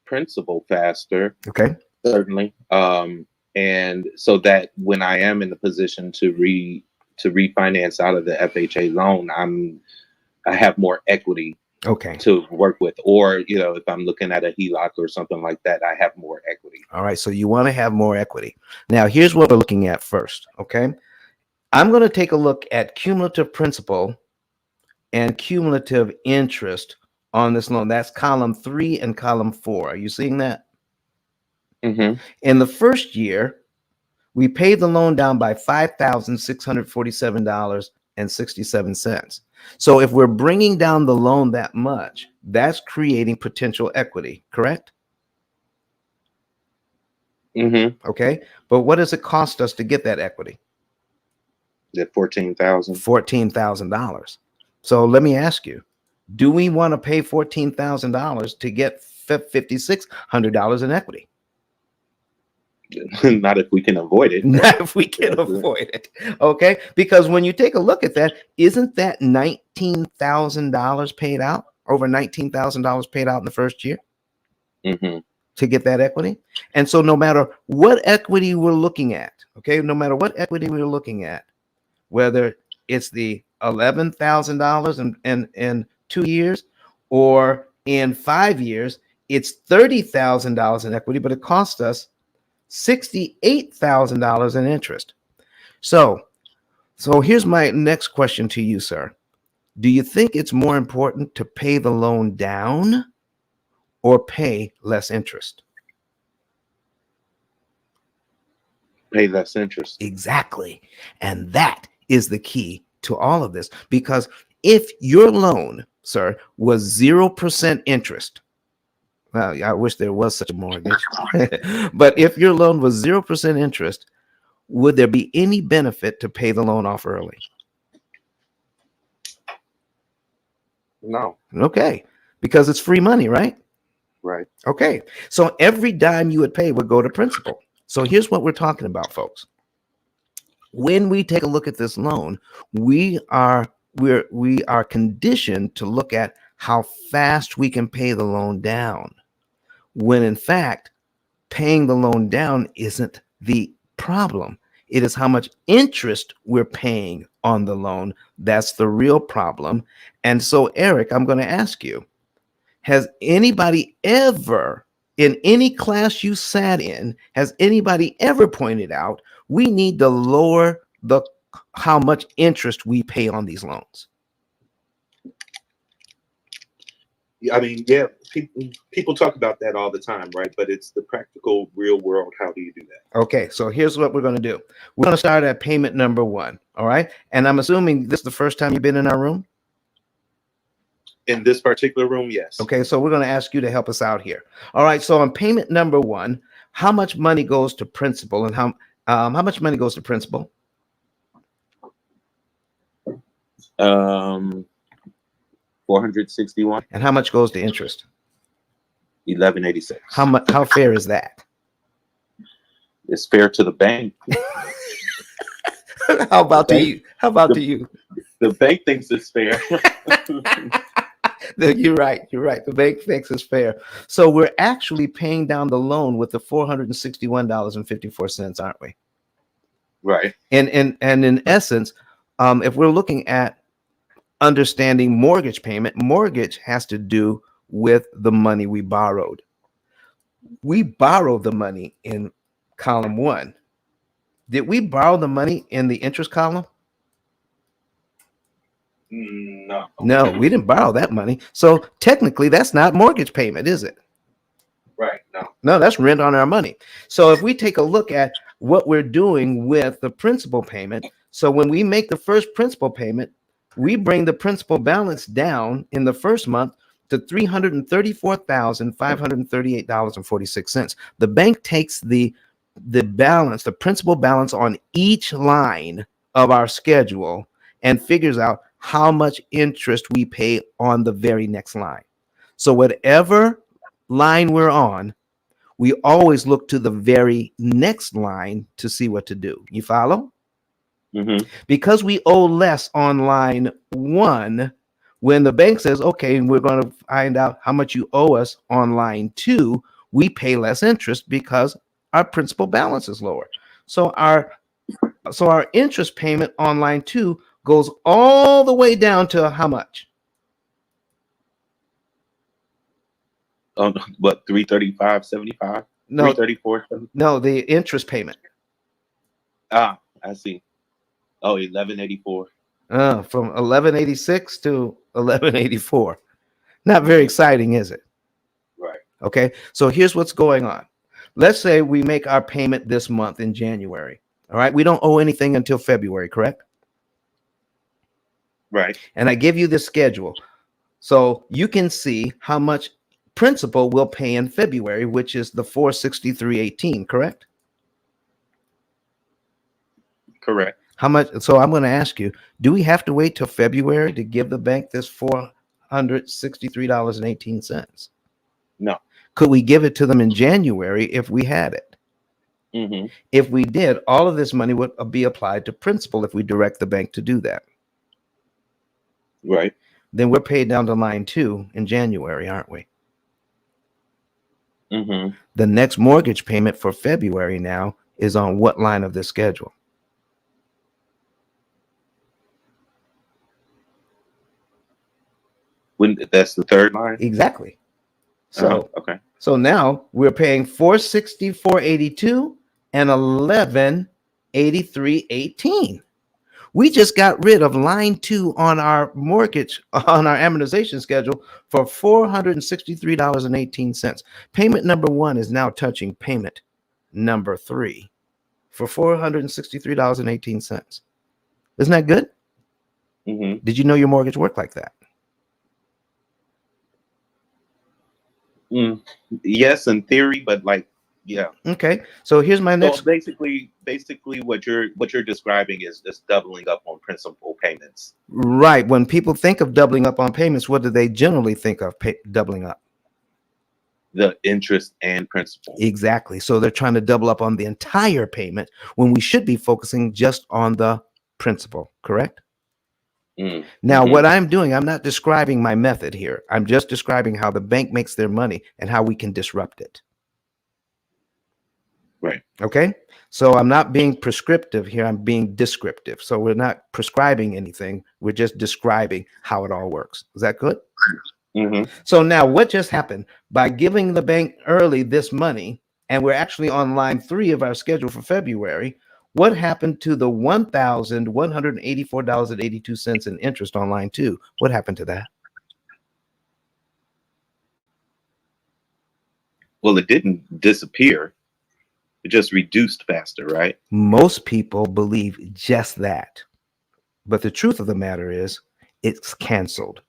principal faster. Okay. Certainly. And so that when I am in the position to refinance out of the FHA loan, I have more equity to work with. Or, if I'm looking at a HELOC or something like that, I have more equity. All right. So you want to have more equity. Now, here's what we're looking at first. Okay. I'm going to take a look at cumulative principal and cumulative interest on this loan. That's column 3 and column 4. Are you seeing that? Mm-hmm. In the first year, we paid the loan down by $5,647.67. So if we're bringing down the loan that much, that's creating potential equity, correct? Mm-hmm. Okay. But what does it cost us to get that equity? At $14,000. $14,000. So let me ask you, do we want to pay $14,000 to get $5,600 in equity? Not if we can avoid it. Not if we can avoid it. Okay. Because when you take a look at that, isn't that $19,000 paid out? Over $19,000 paid out in the first year to get that equity. And so no matter what equity we're looking at, okay, no matter what equity we're looking at, whether it's the $11,000 in 2 years or in 5 years, it's $30,000 in equity, but it costs us $68,000 in interest. So here's my next question to you, sir. Do you think it's more important to pay the loan down or pay less interest? Pay less interest. Exactly. And that is the key to all of this, because if your loan, sir, was 0% interest, well, I wish there was such a mortgage, but if your loan was 0% interest, would there be any benefit to pay the loan off early? No. Okay. Because it's free money, right? Right. Okay. So every dime you would pay would go to principal. So here's what we're talking about, folks. When we take a look at this loan, we are conditioned to look at how fast we can pay the loan down, when in fact, paying the loan down isn't the problem. It is how much interest we're paying on the loan. That's the real problem. And so, Eric, I'm going to ask you, has anybody ever, in any class you sat in, has anybody ever pointed out we need to lower how much interest we pay on these loans? I mean, yeah, people talk about that all the time, right? But it's the practical, real world. How do you do that? Okay, so here's what we're going to do. We're going to start at payment number 1. All right. And I'm assuming this is the first time you've been in our room? In this particular room, yes. Okay, so we're going to ask you to help us out here. All right, so on payment number 1, how much money goes to principal, and how much money goes to principal? 461. And how much goes to interest? 1186. How fair is that? It's fair to the bank. How about to you? How about to you? The bank thinks it's fair. You're right. You're right. The bank thinks it's fair. So we're actually paying down the loan with the $461.54, aren't we? Right. And in essence, if we're looking at understanding mortgage payment, mortgage has to do with the money we borrowed. We borrowed the money in column 1. Did we borrow the money in the interest column? No. No, we didn't borrow that money. So technically, that's not mortgage payment, is it? Right. No. No, that's rent on our money. So if we take a look at what we're doing with the principal payment, so when we make the first principal payment, we bring the principal balance down in the first month to $334,538.46. The bank takes the balance, the principal balance on each line of our schedule, and figures out how much interest we pay on the very next line. So whatever line we're on, we always look to the very next line to see what to do. You follow? Mm-hmm. Because we owe less on line one, when the bank says, okay, we're going to find out how much you owe us on line two, we pay less interest because our principal balance is lower. So our interest payment on line two goes all the way down to how much? What, 335.75? No, 334. no, the interest payment. Ah, I see. Oh, 1184. From 1186 to 1184. Not very exciting, is it? Right. Okay, so here's what's going on. Let's say we make our payment this month in January. All right, we don't owe anything until February, correct? Right. And I give you the schedule so you can see how much principal we'll pay in February, which is the 463.18, correct? Correct. How much? So I'm going to ask you, do we have to wait till February to give the bank this $463.18? No. Could we give it to them in January if we had it? Mm-hmm. If we did, all of this money would be applied to principal if we direct the bank to do that. Right. Then we're paid down to line two in January, aren't we? Mm-hmm. The next mortgage payment for February now is on what line of this schedule? When that's the third line? Exactly. So okay. So now we're paying 464.82 and 1183.18. We just got rid of line two on our mortgage, on our amortization schedule, for $463.18. Payment number one is now touching payment number three for $463.18. Isn't that good? Mm-hmm. Did you know your mortgage worked like that? Yes, in theory, but like, yeah. Okay, so here's my next. So basically, what you're describing is just doubling up on principal payments. Right. When people think of doubling up on payments, what do they generally think of doubling up? The interest and principal. Exactly. So they're trying to double up on the entire payment when we should be focusing just on the principal, correct? Now, what I'm doing, I'm not describing my method here. I'm just describing how the bank makes their money and how we can disrupt it. Right. Okay. So I'm not being prescriptive here. I'm being descriptive. So we're not prescribing anything. We're just describing how it all works. Is that good? Mm-hmm. So now what just happened by giving the bank early this money, and we're actually on line three of our schedule for February, what happened to the $1,184.82 in interest on line two? What happened to that? Well, it didn't disappear. It just reduced faster, right? Most people believe just that. But the truth of the matter is it's canceled.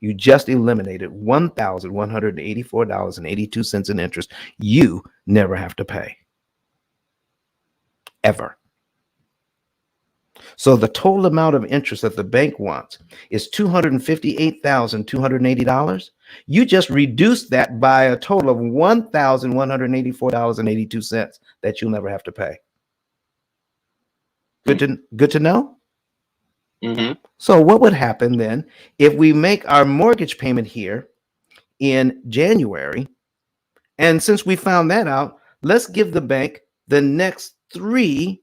You just eliminated $1,184.82 in interest you never have to pay. Ever. So the total amount of interest that the bank wants is $258,280. You just reduced that by a total of $1,184.82 that you'll never have to pay. Good to know? Mm-hmm. So what would happen then if we make our mortgage payment here in January? And since we found that out, let's give the bank the next three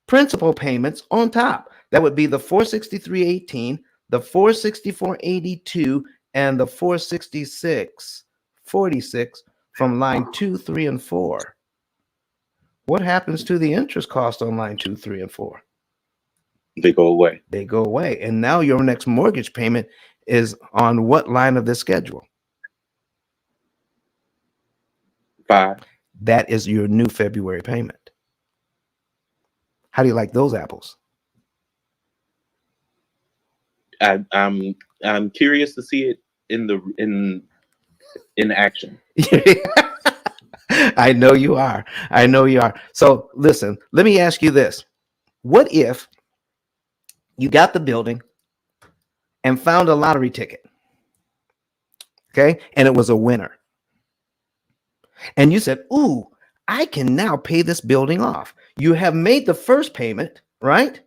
principal payments on top. That would be the 463.18, the 464.82, and the 466.46 from line 2, 3, and 4. What happens to the interest cost on line 2, 3, and 4? They go away. They go away. And now your next mortgage payment is on what line of the schedule? 5. That is your new February payment. How do you like those apples? I'm curious to see it in in action. I know you are. I know you are. So listen, let me ask you this. What if you got the building and found a lottery ticket, okay, and it was a winner, and you said, ooh, I can now pay this building off. You have made the first payment, right?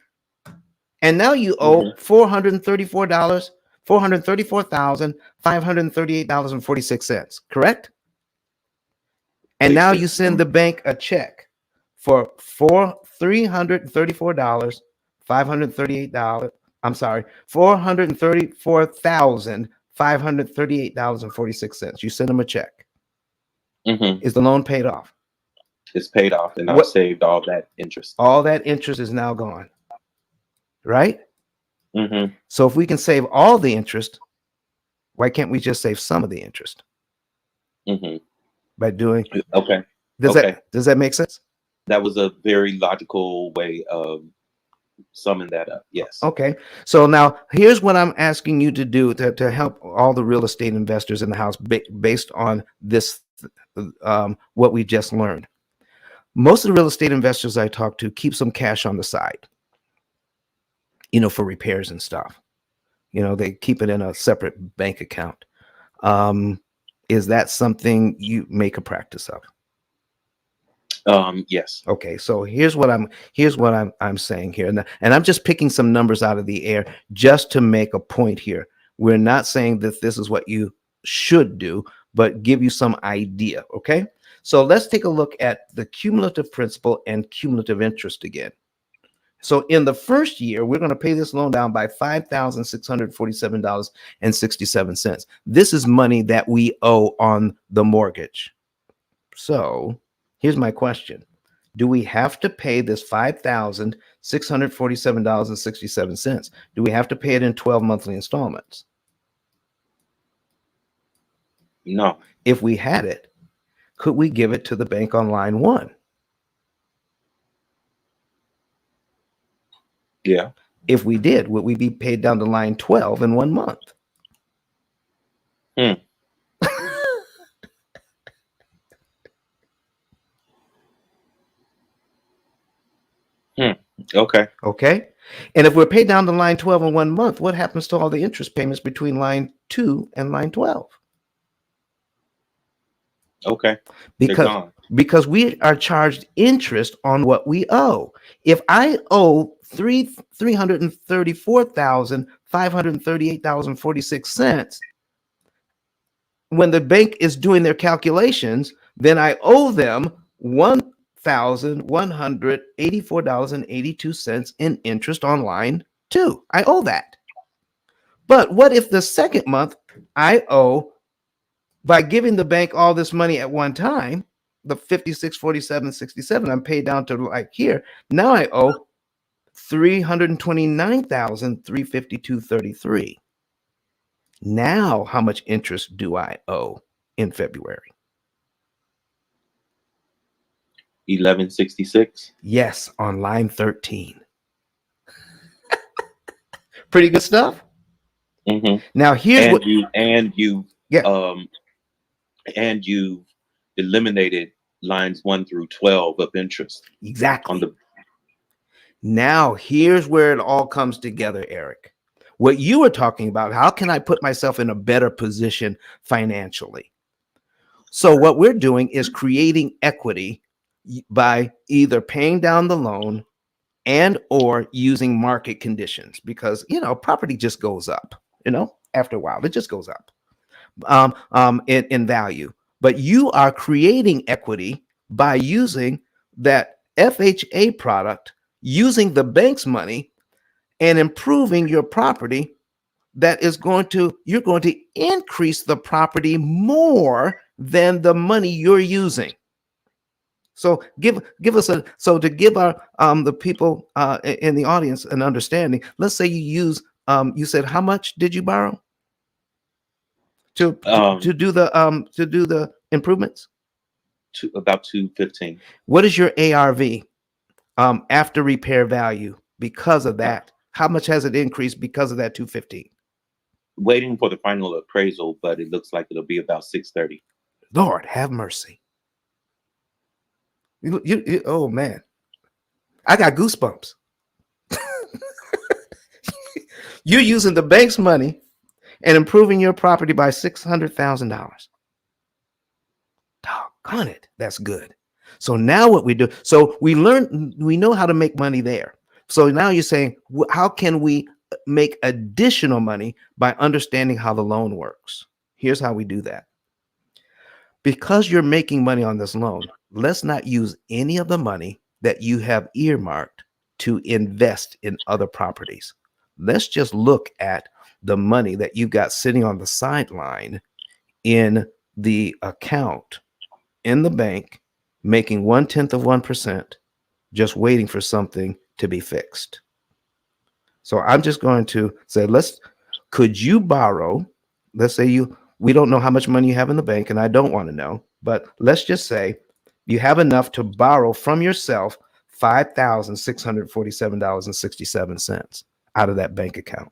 And now you owe $434, $434,538.46, correct? And now you send the bank a check for $334, $538. I'm sorry, $434,538.46. You send them a check. Is the loan paid off? It's paid off, and I've saved all that interest. All that interest is now gone, right? So if we can save all the interest, why can't we just save some of the interest? By doing Does that make sense? That was a very logical way of summing that up. Yes. Okay. So now here's what I'm asking you to do to help all the real estate investors in the house based on this, what we just learned. Most of the real estate investors I talk to keep some cash on the side, for repairs and stuff. They keep it in a separate bank account. Is that something you make a practice of? Yes. Okay, so here's what I'm saying here, and I'm just picking some numbers out of the air just to make a point here. We're not saying that this is what you should do, but give you some idea. Okay, so let's take a look at the cumulative principal and cumulative interest again. So in the first year, we're going to pay this loan down by $5,647.67. This is money that we owe on the mortgage. So here's my question. Do we have to pay this $5,647.67? Do we have to pay it in 12 monthly installments? No. If we had it, could we give it to the bank on line 1? Yeah. If we did, would we be paid down to line 12 in 1 month? Okay. Okay. And if we're paid down to line 12 in 1 month, what happens to all the interest payments between line 2 and line 12? Okay. Because we are charged interest on what we owe. If I owe $334,538.46, when the bank is doing their calculations, then I owe them $1,184.82 in interest on line 2. I owe that. But what if the second month I owe, by giving the bank all this money at one time, the $56.47.67, I'm paid down to like here. Now I owe $329,352.33. Now, how much interest do I owe in February? $11.66. Yes, on line 13. Pretty good stuff. Now here's you eliminated lines 1 through 12 of interest. Exactly. Now here's where it all comes together, Eric. What you were talking about, how can I put myself in a better position financially? So what we're doing is creating equity by either paying down the loan and or using market conditions, because property just goes up. After a while, it just goes up in value. But you are creating equity by using that FHA product, using the bank's money, and improving your property. You're going to increase the property more than the money you're using. So give us to give our the people in the audience an understanding. Let's say you use you said, how much did you borrow to do the improvements? About $215. What is your ARV after repair value because of that? How much has it increased because of that $215? Waiting for the final appraisal, but it looks like it'll be about 6:30. Lord have mercy. Oh man, I got goosebumps. You're using the bank's money and improving your property by $600,000. Doggone it, that's good. So now what we do? So we know how to make money there. So now you're saying, how can we make additional money by understanding how the loan works? Here's how we do that. Because you're making money on this loan, let's not use any of the money that you have earmarked to invest in other properties. Let's just look at the money that you've got sitting on the sideline in the account in the bank, making 0.1%, just waiting for something to be fixed. So I'm just going to say, could you borrow? Let's say we don't know how much money you have in the bank, and I don't want to know, but let's just say you have enough to borrow from yourself $5,647.67 out of that bank account.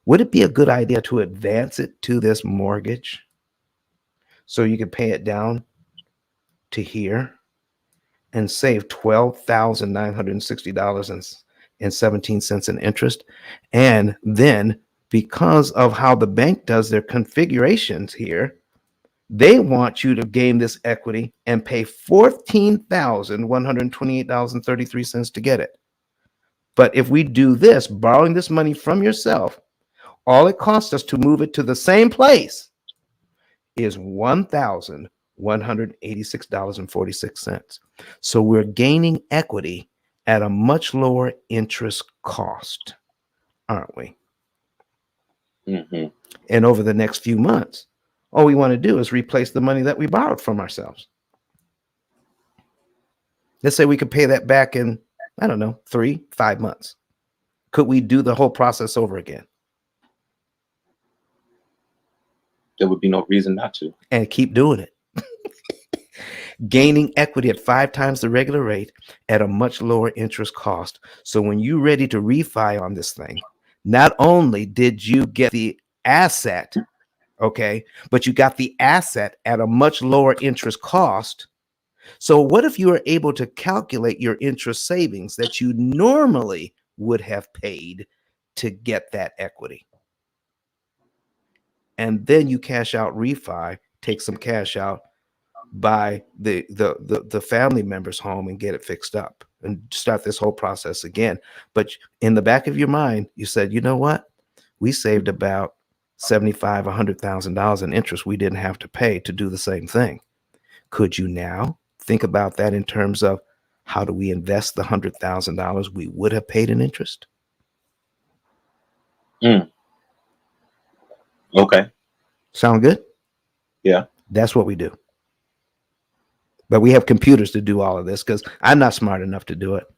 Would it be a good idea to advance it to this mortgage so you can pay it down to here and save $12,960.17 in interest? And then, because of how the bank does their configurations here, they want you to gain this equity and pay $14,128.33 to get it. But if we do this, borrowing this money from yourself, all it costs us to move it to the same place is $1,186.46. So we're gaining equity at a much lower interest cost, aren't we? Mm-hmm. And over the next few months, all we want to do is replace the money that we borrowed from ourselves. Let's say we could pay that back in, I don't know, 3-5 months. Could we do the whole process over again? There would be no reason not to. And keep doing it. Gaining equity at 5 times the regular rate at a much lower interest cost. So when you're ready to refi on this thing, not only did you get the asset, okay, but you got the asset at a much lower interest cost. So what if you were able to calculate your interest savings that you normally would have paid to get that equity? And then you cash out refi, take some cash out, buy the family member's home and get it fixed up and start this whole process again. But in the back of your mind, you said, you know what? We saved about $75,000, $100,000 in interest we didn't have to pay to do the same thing. Could you now think about that in terms of how do we invest the $100,000 we would have paid in interest? Okay. Sound good? Yeah. That's what we do. But we have computers to do all of this because I'm not smart enough to do it.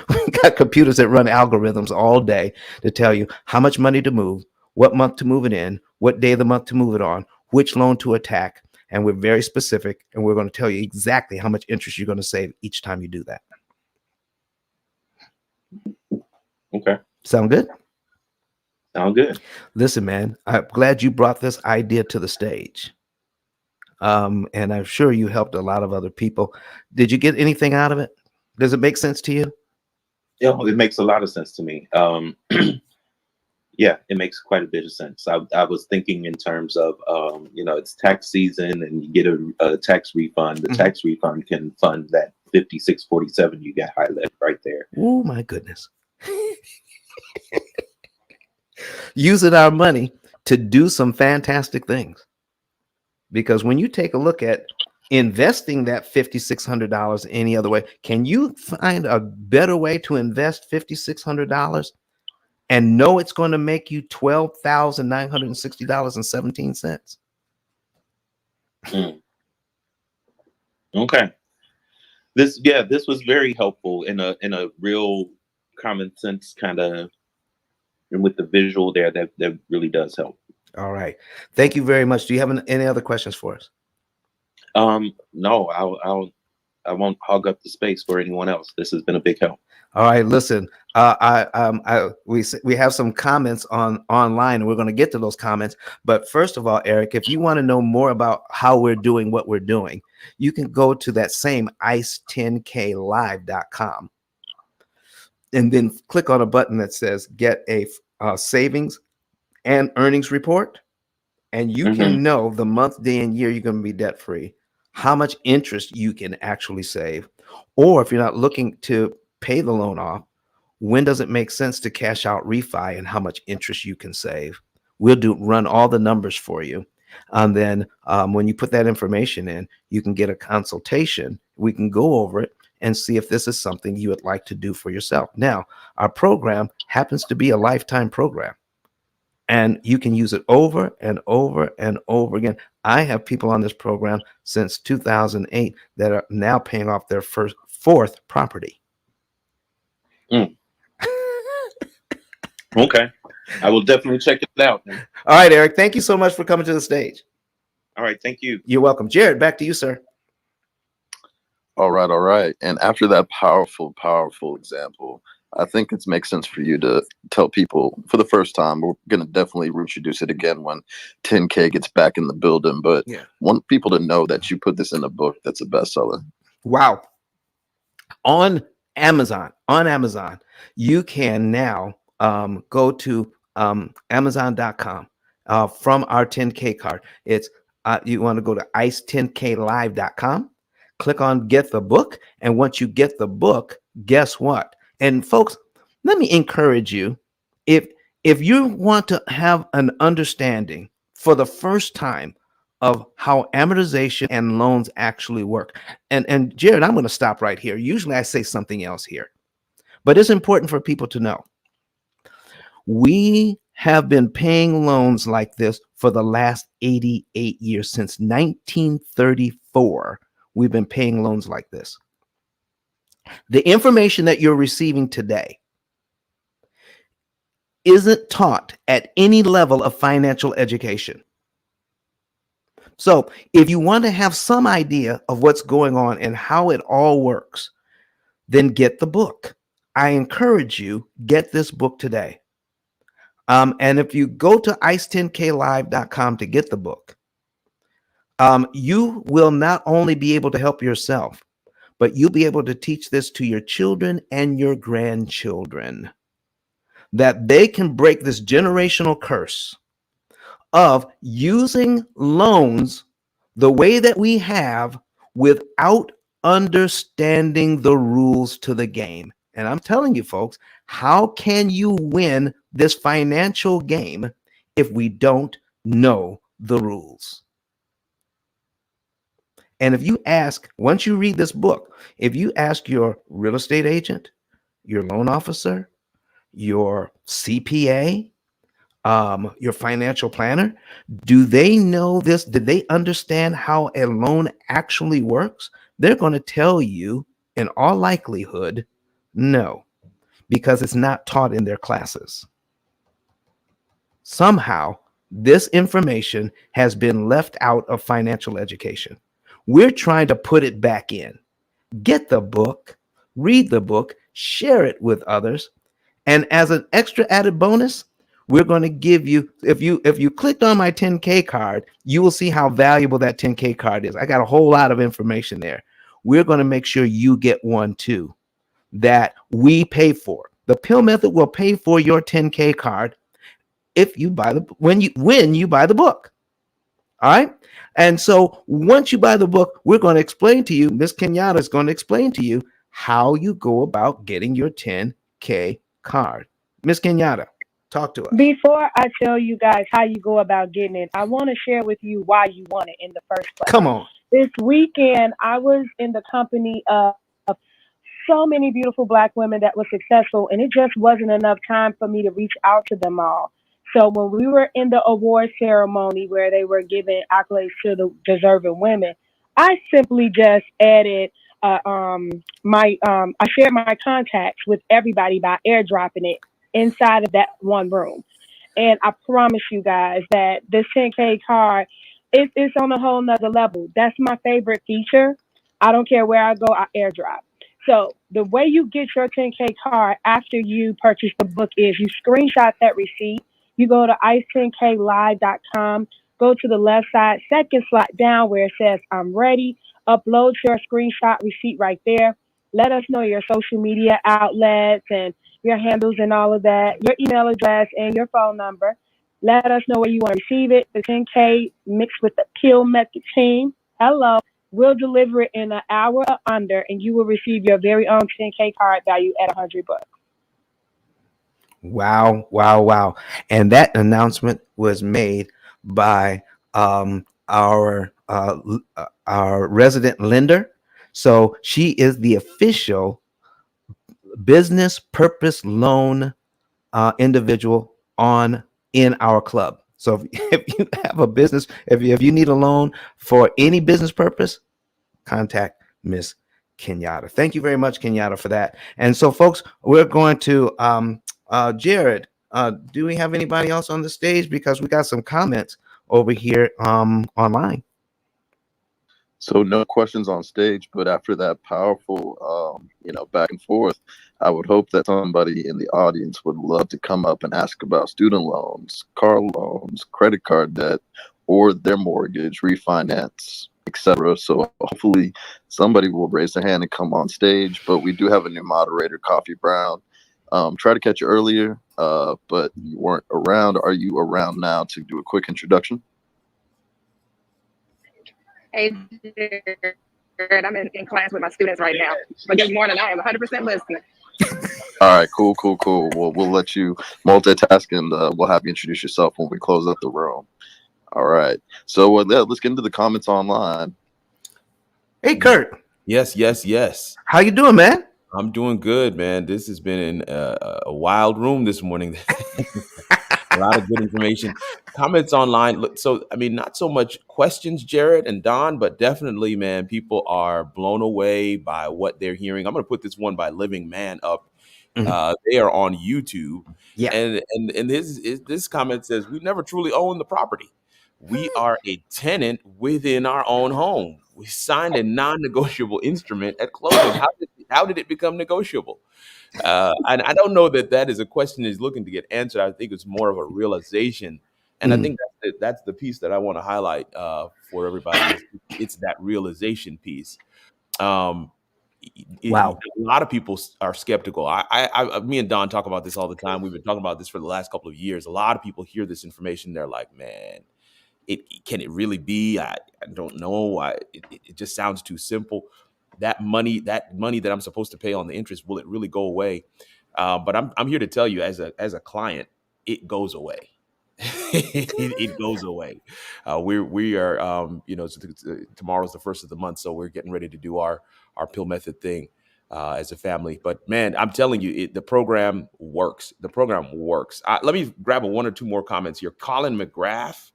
We got computers that run algorithms all day to tell you how much money to move, what month to move it in, what day of the month to move it on, which loan to attack. And we're very specific, and we're going to tell you exactly how much interest you're going to save each time you do that. Okay. Sound good? Sound good. Listen, man, I'm glad you brought this idea to the stage. And I'm sure you helped a lot of other people. Did you get anything out of it? Does it make sense to you? Yeah, it makes a lot of sense to me. Yeah, it makes quite a bit of sense. I was thinking in terms of, it's tax season and you get a tax refund. The tax refund can fund that 5647 you got highlighted right there. Oh, my goodness. Using our money to do some fantastic things. Because when you take a look at investing that $5,600 any other way, can you find a better way to invest $5,600 and know it's going to make you $12,960.17? Okay. This was very helpful in a real common sense kind of, and with the visual there that really does help. All right. Thank you very much. Do you have any other questions for us? No, I'll I won't hog up the space for anyone else. This has been a big help. All right, listen. We have some comments online, and we're going to get to those comments. But first of all, Eric, if you want to know more about how we're doing what we're doing, you can go to that same ice10klive.com and then click on a button that says "Get a savings and earnings report," and you can know the month, day, and year you're going to be debt free, how much interest you can actually save, or if you're not looking to pay the loan off, when does it make sense to cash out refi and how much interest you can save. We'll run all the numbers for you. And then when you put that information in, you can get a consultation. We can go over it and see if this is something you would like to do for yourself. Now, our program happens to be a lifetime program, and you can use it over and over and over again. I have people on this program since 2008 that are now paying off their fourth property. Okay. I will definitely check it out. All right, Eric, thank you so much for coming to the stage. All right, thank you. You're welcome. Jared, back to you, sir. All right, all right. And after that powerful, powerful example, I think it makes sense for you to tell people for the first time. We're going to definitely reintroduce it again when 10K gets back in the building. But want people to know that you put this in a book that's a bestseller. Wow. On Amazon, you can now go to Amazon.com from our 10K card. It's you want to go to ice10klive.com, click on get the book. And once you get the book, guess what? And folks, let me encourage you. If you want to have an understanding for the first time of how amortization and loans actually work. And Jared, I'm going to stop right here. Usually I say something else here, but it's important for people to know. We have been paying loans like this for the last 88 years. Since 1934, we've been paying loans like this. The information that you're receiving today isn't taught at any level of financial education. So if you want to have some idea of what's going on and how it all works, then get the book. I encourage you, get this book today. And if you go to ice10klive.com to get the book, you will not only be able to help yourself, but you'll be able to teach this to your children and your grandchildren, that they can break this generational curse of using loans the way that we have without understanding the rules to the game. And I'm telling you, folks, how can you win this financial game if we don't know the rules? And if you ask, once you read this book, if you ask your real estate agent, your loan officer, your CPA, your financial planner, do they know this? Did they understand how a loan actually works? They're going to tell you, in all likelihood, no, because it's not taught in their classes. Somehow, this information has been left out of financial education. We're trying to put it back in. Get the book, read the book, share it with others. And as an extra added bonus, we're going to give you, if you clicked on my 10K card, you will see how valuable that 10K card is. I got a whole lot of information there. We're going to make sure you get one too, that we pay for. The P.I.L.L method will pay for your 10K card if you buy when you buy the book. All right. And so once you buy the book, we're going to explain to you, Miss Kenyatta is going to explain to you how you go about getting your 10K card. Miss Kenyatta, talk to us. Before I tell you guys how you go about getting it, I want to share with you why you want it in the first place. Come on. This weekend, I was in the company of so many beautiful Black women that were successful, and it just wasn't enough time for me to reach out to them all. So when we were in the award ceremony where they were giving accolades to the deserving women, I simply just added I shared my contacts with everybody by airdropping it inside of that one room. And I promise you guys that this 10K card, it's on a whole nother level. That's my favorite feature. I don't care where I go, I airdrop. So the way you get your 10K card after you purchase the book is you screenshot that receipt. You go to ice10klive.com, go to the left side, second slot down where it says I'm ready. Upload your screenshot receipt right there. Let us know your social media outlets and your handles and all of that, your email address and your phone number. Let us know where you want to receive it. The 10K mixed with the P.I.L.L method team. Hello. We'll deliver it in an hour or under, and you will receive your very own 10K card value at $100. Wow, wow, wow. And that announcement was made by our resident lender. So she is the official business purpose loan individual on in our club. So if you have a business, if you need a loan for any business purpose, contact Miss Kenyatta. Thank you very much, Kenyatta, for that. And so, folks, we're going to Jared. Do we have anybody else on the stage? Because we got some comments over here online. So no questions on stage, but after that powerful, back and forth, I would hope that somebody in the audience would love to come up and ask about student loans, car loans, credit card debt, or their mortgage, refinance, etc. So hopefully somebody will raise their hand and come on stage. But we do have a new moderator, Coffee Brown. Try to catch you earlier, but you weren't around. Are you around now to do a quick introduction? Hey, Jared, I'm in class with my students right now. But good morning. I am 100% listening. All right, cool. We'll let you multitask, and we'll have you introduce yourself when we close up the room. All right. So let's get into the comments online. Hey, Kurt. Yes. How you doing, man? I'm doing good, man. This has been a wild room this morning. A lot of good information. Comments online. So, I mean, not so much questions, Jared and Don, but definitely, man, people are blown away by what they're hearing. I'm going to put this one by Living Man up. They are on YouTube. Yeah. And this comment says, we never truly own the property. We are a tenant within our own home. We signed a non-negotiable instrument at closing. How did it become negotiable? And I don't know that is a question he's looking to get answered. I think it's more of a realization. And I think that's the piece that I want to highlight for everybody. It's that realization piece. Wow. A lot of people are skeptical. Me and Don talk about this all the time. We've been talking about this for the last couple of years. A lot of people hear this information. They're like, man, can it really be? I don't know. It just sounds too simple. That money that I'm supposed to pay on the interest, will it really go away? But I'm here to tell you, as a client, it goes away. It goes away. We are tomorrow's the first of the month, so we're getting ready to do our P.I.L.L method thing as a family. But man, I'm telling you, the program works. The program works. Let me grab one or two more comments here. Colin McGrath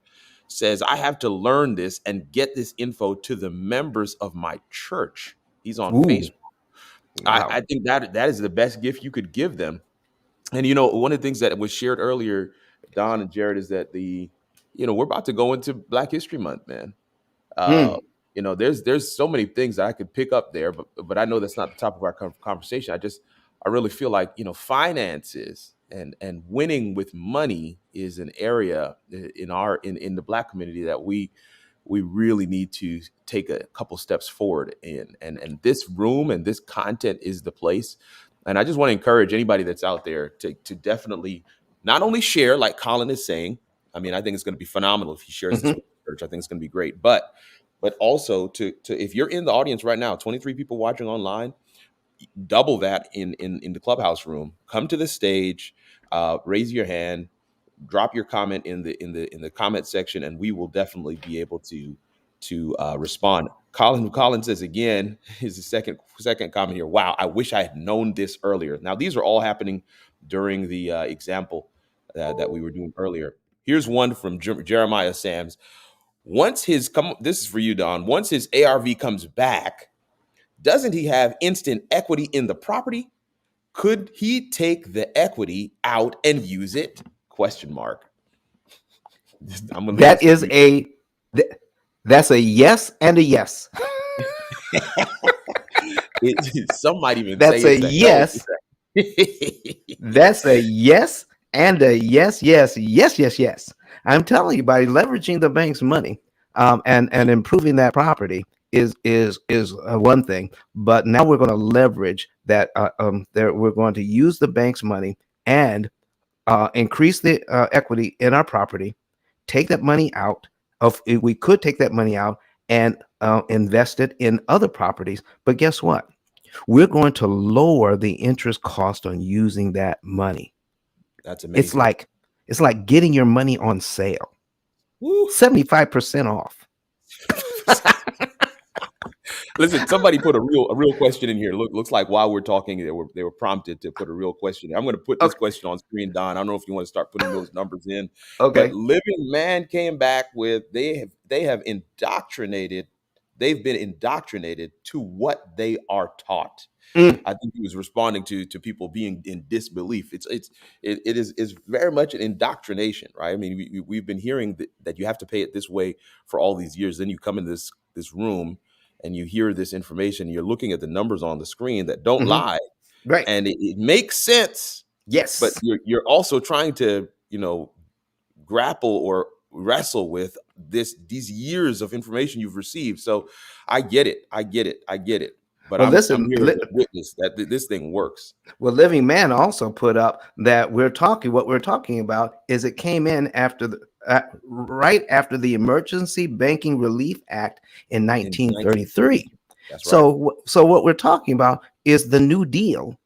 says, I have to learn this and get this info to the members of my church. He's on Facebook. Wow. I think that is the best gift you could give them. And, one of the things that was shared earlier, Don and Jared, is that we're about to go into Black History Month, man. There's so many things that I could pick up there, but I know that's not the top of our conversation. I really feel like, finances and winning with money is an area in the Black community that we really need to take a couple steps forward in. And this room and this content is the place. And I just want to encourage anybody that's out there to definitely not only share, like Colin is saying. I mean, I think it's going to be phenomenal if he shares this with the church. I think it's going to be great. But also to if you're in the audience right now, 23 people watching online, double that in the clubhouse room. Come to the stage, raise your hand, drop your comment in the comment section, and we will definitely be able to respond. Colin says again, his second comment here. Wow, I wish I had known this earlier. Now these are all happening during the example that we were doing earlier. Here's one from Jeremiah Sams. This is for you, Don. Once his ARV comes back, doesn't he have instant equity in the property? Could he take the equity out and use it? Question mark. That's a yes and a yes. Some might even That's say a it's a hell. yes. That's a yes and a yes, yes, yes, yes, yes. I'm telling you, by leveraging the bank's money and improving that property is one thing. But now we're going to leverage that. We're going to use the bank's money and increase the equity in our property. Take that money out of. We could take that money out and invest it in other properties. But guess what? We're going to lower the interest cost on using that money. That's It's amazing. like getting your money on sale. Woo. 75% off. Listen, somebody put a real question in here. Looks like while we're talking, they were prompted to put a real question. I'm going to put this Okay. question on screen, Don. I don't know if you want to start putting those numbers in, but Okay. Living Man came back with they've been indoctrinated to what they are taught. I think he was responding to people being in disbelief. It is very much an indoctrination, right? I mean, we've been hearing that you have to pay it this way for all these years. Then you come in this room and you hear this information. You're looking at the numbers on the screen that don't lie, Right. and it makes sense. Yes. But you're also trying to grapple or wrestle with these years of information you've received. So I get it. But Well, I'm listen, here as a witness that this thing works. well, Living Man also put up that what we're talking about is it came in after right after the Emergency Banking Relief Act in 1933. That's right. So what we're talking about is the New Deal,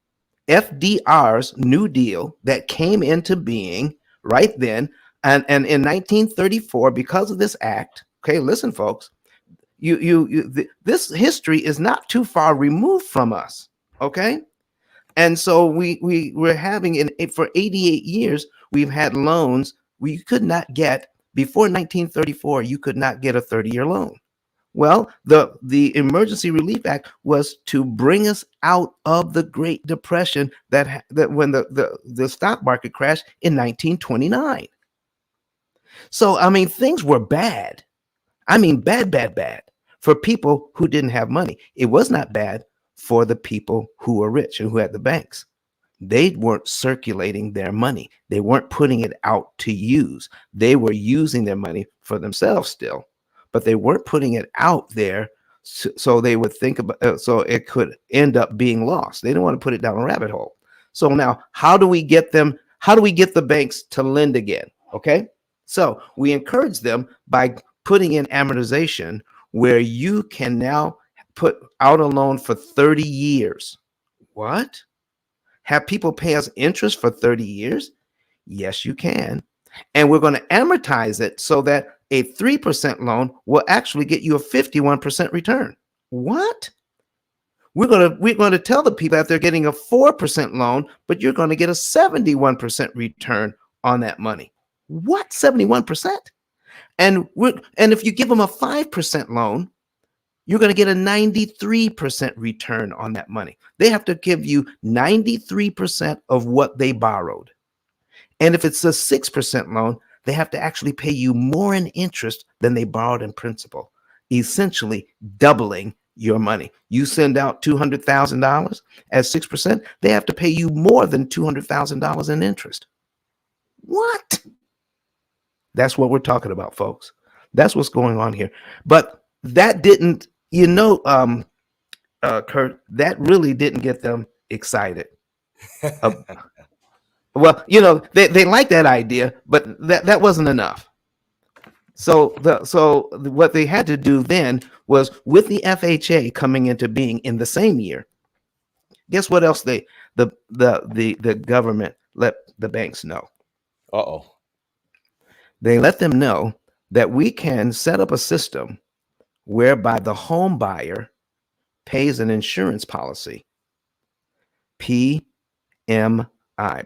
FDR's New Deal that came into being right then. And in 1934, because of this act, okay, listen, folks, this history is not too far removed from us, okay? And so we're having for 88 years, we've had loans we could not get before 1934. You could not get a 30-year loan. Well, the Emergency Relief Act was to bring us out of the Great Depression that when the stock market crashed in 1929. So I mean, things were bad. I mean, bad for people who didn't have money. It was not bad for the people who were rich and who had the banks. They weren't circulating their money. They weren't putting it out to use. They were using their money for themselves still, but they weren't putting it out there so they would think about so it could end up being lost. They didn't want to put it down a rabbit hole. So now, how do we get them? How do we get the banks to lend again? Okay, so we encourage them by putting in amortization, where you can now put out a loan for 30 years. What? Have people pay us interest for 30 years? Yes, you can. And we're going to amortize it so that a 3% loan will actually get you a 51% return. What? We're going to tell the people that they're getting a 4% loan, but you're going to get a 71% return on that money. What? 71%? And if you give them a 5% loan, you're going to get a 93% return on that money. They have to give you 93% of what they borrowed. And if it's a 6% loan, they have to actually pay you more in interest than they borrowed in principal, essentially doubling your money. You send out $200,000 at 6%, they have to pay you more than $200,000 in interest. What? That's what we're talking about, folks. That's what's going on here. But that didn't, Kurt, that really didn't get them excited. Well, they like that idea, but that wasn't enough. So what they had to do then was, with the FHA coming into being in the same year, guess what else the government let the banks know? Uh-oh. They let them know that we can set up a system whereby the home buyer pays an insurance policy, PMI,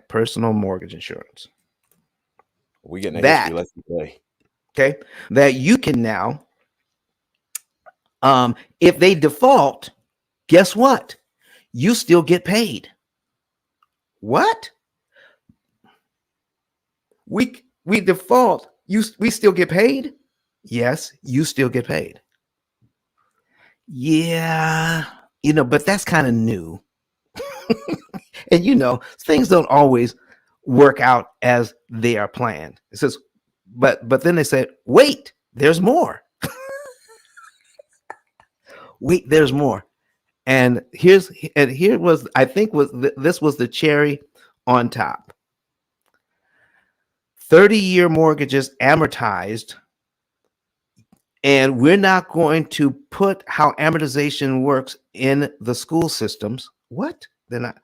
personal mortgage insurance. We getting a history lesson today. Okay, that you can now, if they default, guess what? You still get paid. What? We default, we still get paid? Yes, you still get paid. Yeah, but that's kind of new. And things don't always work out as they are planned. It says, but then they said, wait, there's more. Wait, there's more. And here was, I think this was the cherry on top. 30-year mortgages amortized, and we're not going to put how amortization works in the school systems. What? They're not.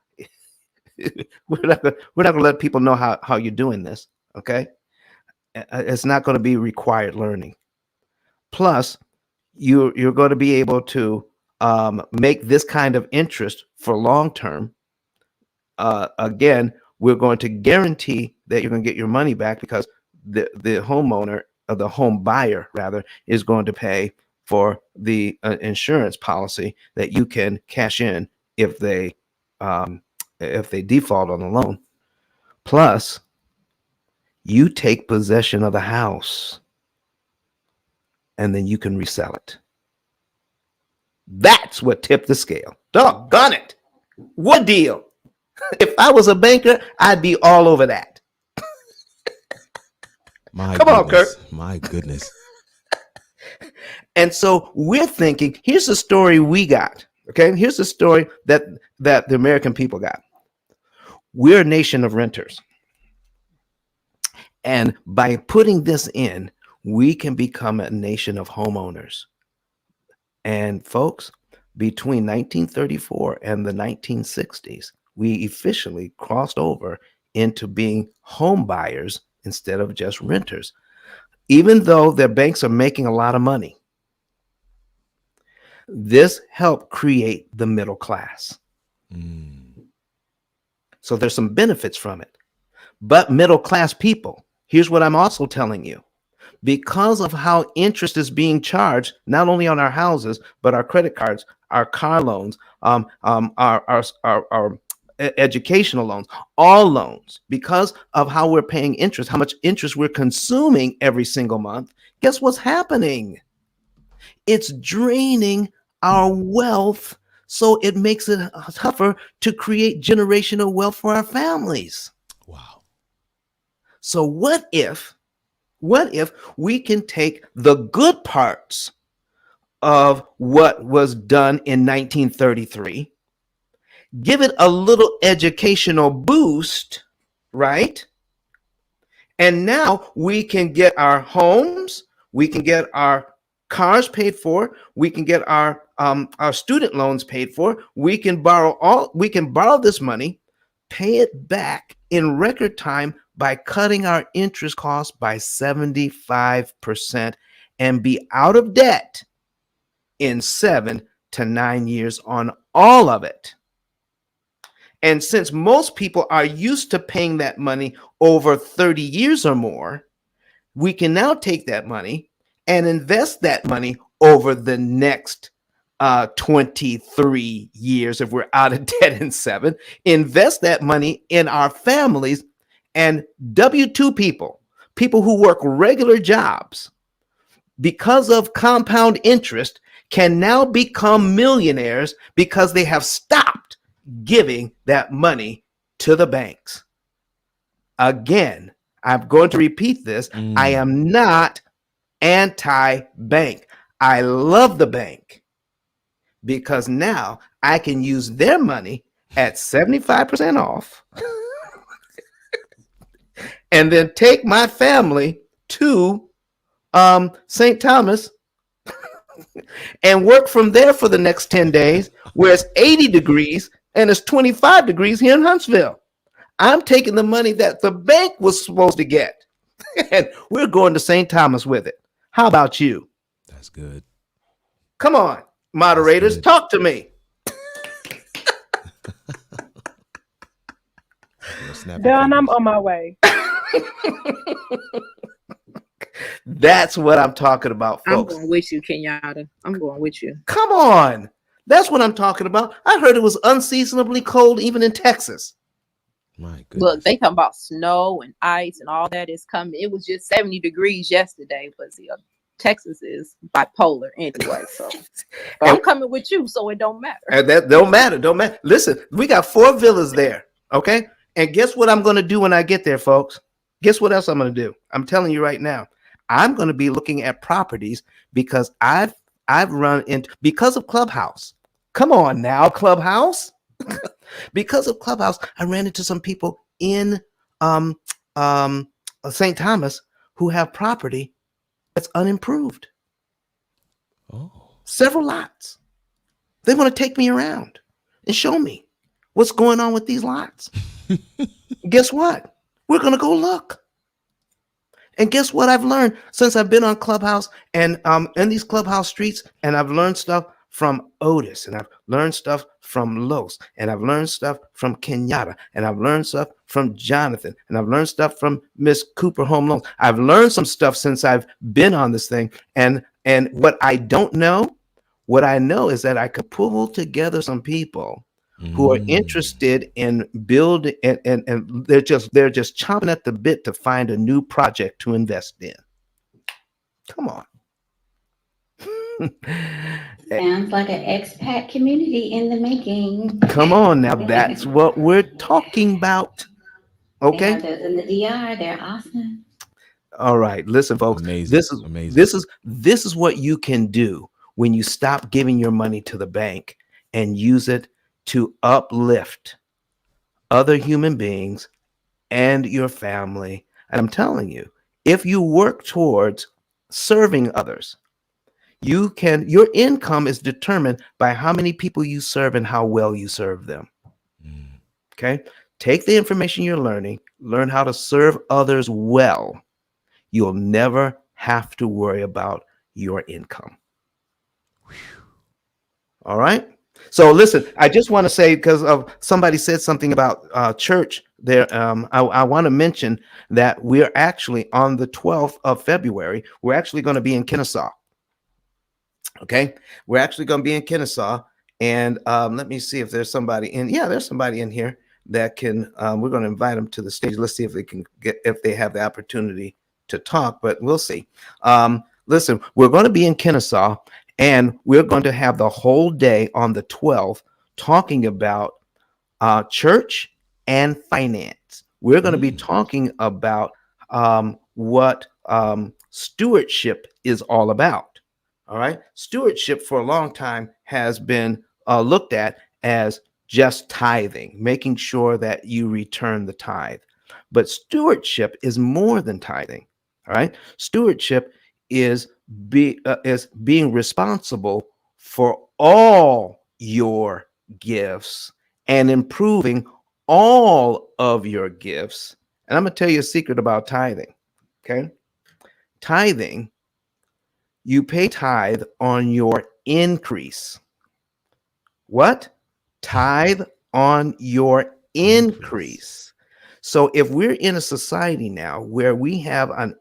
We're not going to let people know how you're doing this. Okay, it's not going to be required learning. Plus, you're going to be able to make this kind of interest for long term. Again, we're going to guarantee that you're going to get your money back, because the homeowner, or the home buyer rather, is going to pay for the insurance policy that you can cash in if they default on the loan. Plus, you take possession of the house, and then you can resell it. That's what tipped the scale. Doggone it! What deal? If I was a banker, I'd be all over that. Come on, Kirk. My goodness. And so we're thinking, here's the story we got. Okay, here's the story that the American people got. We're a nation of renters. And by putting this in, we can become a nation of homeowners. And folks, between 1934 and the 1960s, we officially crossed over into being home buyers instead of just renters. Even though their banks are making a lot of money, this helped create the middle class. So there's some benefits from it. But middle class people, here's what I'm also telling you. Because of how interest is being charged, not only on our houses, but our credit cards, our car loans, our educational loans, all loans, because of how we're paying interest, how much interest we're consuming every single month, guess what's happening? It's draining our wealth, so it makes it tougher to create generational wealth for our families. Wow. So what if we can take the good parts of what was done in 1933, give it a little educational boost, right? And now we can get our homes, we can get our cars paid for, we can get our student loans paid for, we can borrow this money, pay it back in record time by cutting our interest costs by 75%, and be out of debt in 7 to 9 years on all of it. And since most people are used to paying that money over 30 years or more, we can now take that money and invest that money over the next 23 years. If we're out of debt in 7, invest that money in our families. And W-2 people who work regular jobs, because of compound interest, can now become millionaires because they have stopped giving that money to the banks. Again, I'm going to repeat this. I am not anti-bank. I love the bank, because now I can use their money at 75% off and then take my family to St. Thomas and work from there for the next 10 days, where it's 80 degrees and it's 25 degrees here in Huntsville. I'm taking the money that the bank was supposed to get, and we're going to St. Thomas with it. How about you? That's good. Come on, moderators, talk to me. Done, I'm on my way. That's what I'm talking about, folks. I'm going with you, Kenyatta. I'm going with you. Come on. That's what I'm talking about. I heard it was unseasonably cold even in Texas. My goodness. Look, they talking about snow and ice and all that is coming. It was just 70 degrees yesterday, but Texas is bipolar anyway, so but I'm coming with you, so it don't matter. And that don't matter. Don't matter. Listen, we got 4 villas there. Okay. And guess what I'm going to do when I get there, folks? Guess what else I'm going to do? I'm telling you right now. I'm going to be looking at properties because I've run into, because of Clubhouse. Come on now, Clubhouse. Because of Clubhouse, I ran into some people in St. Thomas who have property that's unimproved. Oh. Several lots. They want to take me around and show me what's going on with these lots. Guess what? We're going to go look. And guess what I've learned since I've been on Clubhouse and in these Clubhouse streets, and I've learned stuff from Otis, and I've learned stuff from Los, and I've learned stuff from Kenyatta, and I've learned stuff from Jonathan, and I've learned stuff from Miss Cooper Home Loans. I've learned some stuff since I've been on this thing. And what I don't know, what I know is that I could pull together some people who are interested in building, and they're just chomping at the bit to find a new project to invest in. Come on. Sounds like an expat community in the making. Come on now, that's what we're talking about. Okay. They have those in the DR. They're awesome. All right, listen, folks. Amazing. This is amazing. This is what you can do when you stop giving your money to the bank and use it to uplift other human beings and your family. And I'm telling you, if you work towards serving others, your income is determined by how many people you serve and how well you serve them. Okay. Take the information you're learning, learn how to serve others well. You'll never have to worry about your income. All right. So listen, I just want to say, because of somebody said something about church there, I want to mention that we're actually on the 12th of February. We're actually going to be in Kennesaw. Okay, we're actually going to be in Kennesaw, and let me see if there's somebody in. Yeah, there's somebody in here that can. We're going to invite them to the stage. Let's see if they can if they have the opportunity to talk, but we'll see. Listen, we're going to be in Kennesaw, and we're going to have the whole day on the 12th talking about church and finance. We're going to be talking about what stewardship is all about. All right. Stewardship for a long time has been looked at as just tithing, making sure that you return the tithe. But stewardship is more than tithing. All right. Stewardship is being responsible for all your gifts and improving all of your gifts. And I'm going to tell you a secret about tithing. Okay. Tithing, you pay tithe on your increase. What? Tithe on your increase. So if we're in a society now where we have an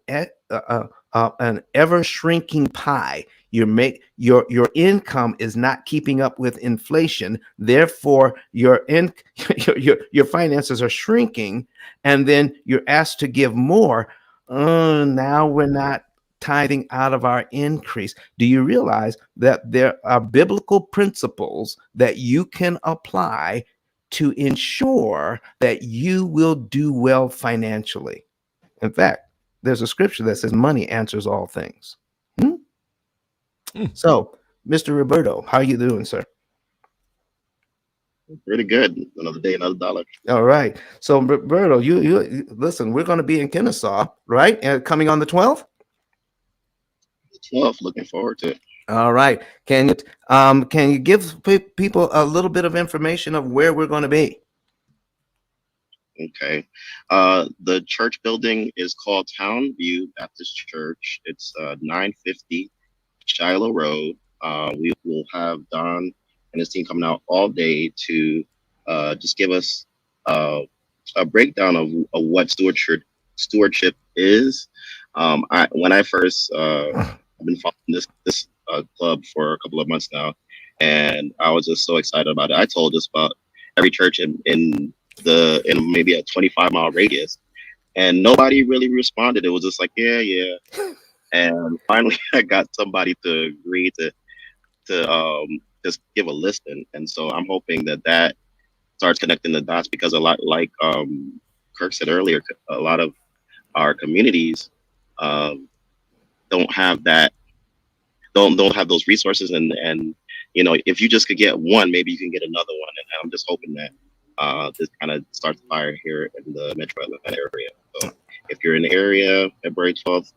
ever shrinking pie, your income is not keeping up with inflation. Therefore, your finances are shrinking, and then you're asked to give more. Now we're not tithing out of our increase. Do you realize that there are biblical principles that you can apply to ensure that you will do well financially? In fact, there's a scripture that says money answers all things. So, Mr. Roberto, how are you doing, sir? Pretty good. Another day, another dollar. All right. So, Roberto, you listen, we're going to be in Kennesaw, right? Coming on the 12th? 12th, looking forward to it. All right. Can you give people a little bit of information of where we're going to be? Okay. The church building is called Town View Baptist Church. It's 950 Shiloh Road. We will have Don and his team coming out all day to just give us a breakdown of what stewardship is. When I first I've been following this club for a couple of months now, and I was just so excited about it. I told just about every church in maybe a 25-mile radius, and nobody really responded. It was just like, yeah. And finally, I got somebody to agree to just give a listen. And so I'm hoping that starts connecting the dots, because a lot, like Kirk said earlier, a lot of our communities don't have that, don't have those resources, and if you just could get one, maybe you can get another one. And I'm just hoping that this kind of starts the fire here in the Metro Atlanta area. So if you're in the area, February 12th,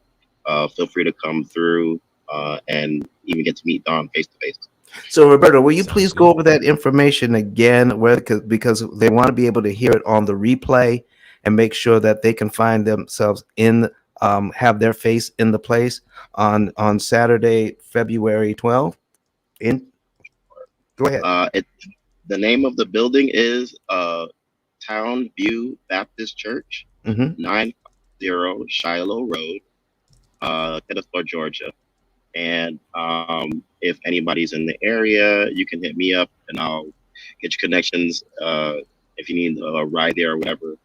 feel free to come through and even get to meet Don face to face. So, Roberto, will you Sounds please good. go over that information again, because they want to be able to hear it on the replay and make sure that they can find themselves have their face in the place on Saturday, February 12th. Go ahead. The name of the building is Town View Baptist Church, 950 Shiloh Road, Kennesaw, Georgia. And if anybody's in the area, you can hit me up and I'll get you connections if you need a ride there or whatever.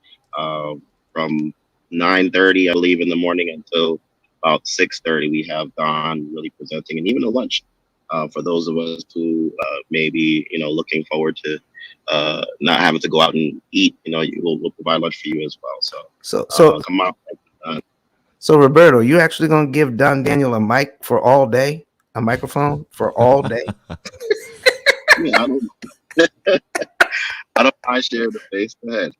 From 9:30, I believe, in the morning until about 6:30, we have Don really presenting, and even a lunch for those of us who may be, looking forward to not having to go out and eat. We'll provide lunch for you as well. So come out. So, Roberto, you actually going to give Don Daniel a mic for all day, a microphone for all day? Yeah, I don't mind sharing the face. Go ahead.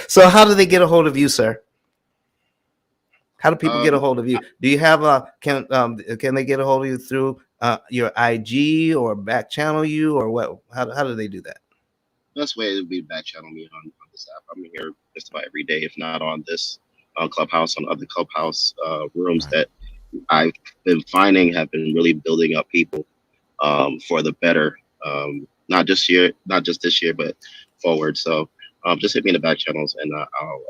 So, how do they get a hold of you, sir? How do people get a hold of you? Do you have can they get a hold of you through your IG or back channel you, or what? How do they do that? Best way would be back channel me on this app. I'm here just about every day, if not on this Clubhouse, on other Clubhouse rooms that I've been finding have been really building up people for the better. Not just this year, but forward. So just hit me in the back channels, and I'll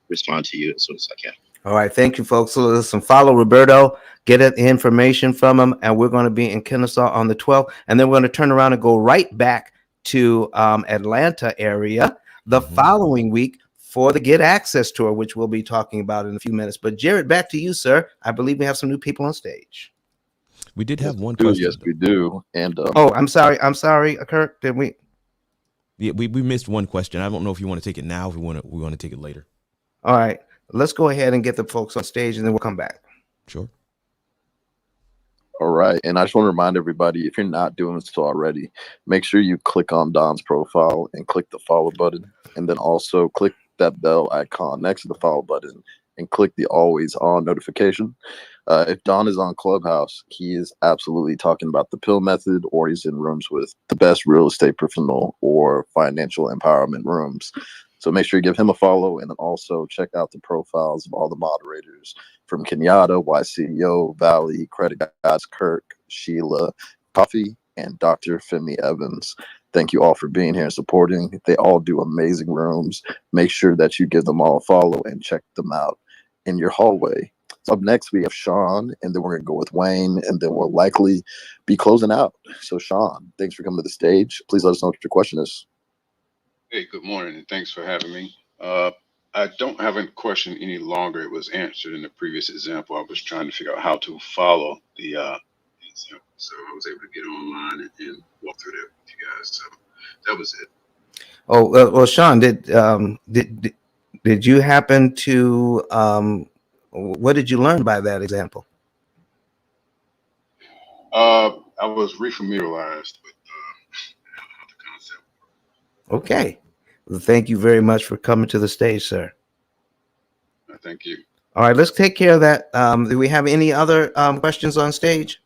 respond to you as soon as I can. All right, thank you, folks. So listen, follow Roberto, get the information from him, and we're going to be in Kennesaw on the 12th, and then we're going to turn around and go right back to Atlanta area the following week for the Get Access Tour, which we'll be talking about in a few minutes. But Jared, back to you, sir. I believe we have some new people on stage. We did have one question. Yes, we do. And I'm sorry, Kirk. Did we? Yeah, we missed one question. I don't know if you want to take it now, if we want to take it later. All right, let's go ahead and get the folks on stage, and then we'll come back. Sure. All right. And I just want to remind everybody, if you're not doing this already, make sure you click on Don's profile and click the follow button. And then also click that bell icon next to the follow button and click the always on notification. If Don is on Clubhouse, he is absolutely talking about the P.I.L.L method, or he's in rooms with the best real estate professional or financial empowerment rooms. So make sure you give him a follow, and then also check out the profiles of all the moderators from Kenyatta, YCEO, Valley, Credit Guys, Kirk, Sheila, Coffee, and Dr. Femi Evans. Thank you all for being here and supporting. They all do amazing rooms. Make sure that you give them all a follow and check them out in your hallway. So up next, we have Sean, and then we're going to go with Wayne, and then we'll likely be closing out. So Sean, thanks for coming to the stage. Please let us know what your question is. Hey, good morning, and thanks for having me. I don't have a question any longer. It was answered in the previous example. I was trying to figure out how to follow the example. So I was able to get online and walk through that with you guys. So that was it. Oh, well, Sean, did you happen to what did you learn by that example? I was refamiliarized with how the concept. Okay. Well, thank you very much for coming to the stage, sir. Thank you. All right, let's take care of that. Do we have any other questions on stage?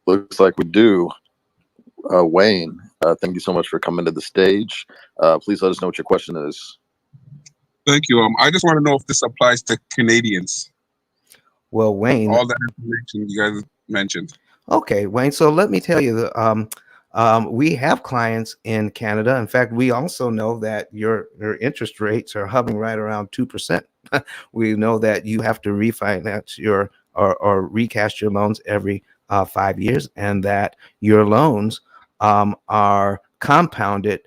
Looks like we do. Wayne, thank you so much for coming to the stage. Please let us know what your question is. Thank you. I just want to know if this applies to Canadians. Well, Wayne, all that information you guys mentioned. Okay, Wayne. So let me tell you that we have clients in Canada. In fact, we also know that your interest rates are hovering right around 2%. We know that you have to refinance your or recast your loans every 5 years, and that your loans are compounded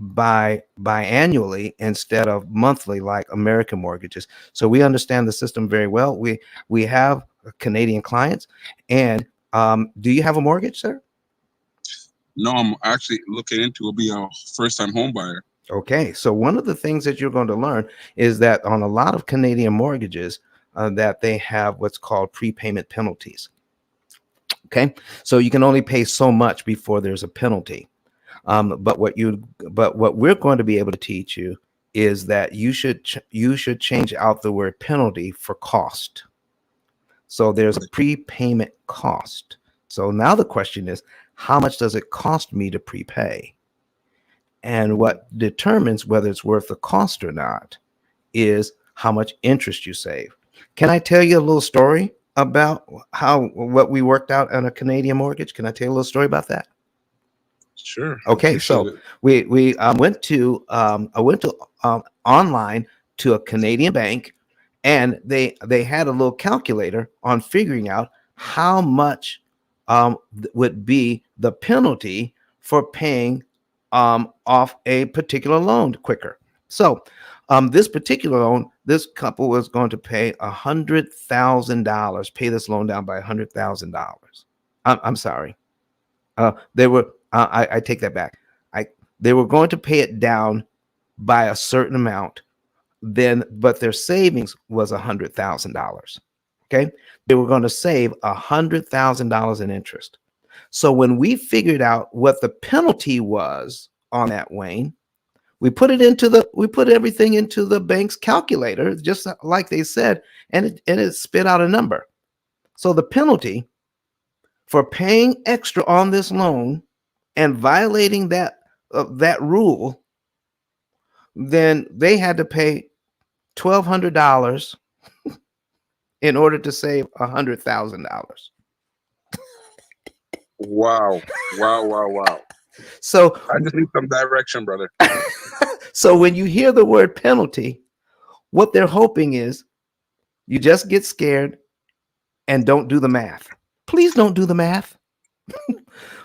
biannually instead of monthly like American mortgages. So we understand the system very well. We have Canadian clients. And do you have a mortgage, sir? No, I'm actually looking into will be a first-time home buyer. Okay, so one of the things that you're going to learn is that on a lot of Canadian mortgages, that they have what's called prepayment penalties. Okay, so you can only pay so much before there's a penalty. But what we're going to be able to teach you is that you should change out the word penalty for cost. So there's a prepayment cost. So now the question is, how much does it cost me to prepay? And what determines whether it's worth the cost or not is how much interest you save. Can I tell you a little story about what we worked out on a Canadian mortgage? Can I tell you a little story about that? Sure. Okay, so we went to online to a Canadian bank, and they had a little calculator on figuring out how much would be the penalty for paying off a particular loan quicker. So this particular loan, this couple was going to pay $100,000, pay this loan down by $100,000. I'm sorry. They were. I take that back. They were going to pay it down by a certain amount. But their savings was $100,000. Okay, they were going to save $100,000 in interest. So when we figured out what the penalty was on that, Wayne, we put everything into the bank's calculator, just like they said, and it spit out a number. So the penalty for paying extra on this loan and violating that rule, then they had to pay $1,200 in order to save $100,000. Wow. So I just need some direction, brother. So when you hear the word penalty, what they're hoping is you just get scared and don't do the math. Please don't do the math.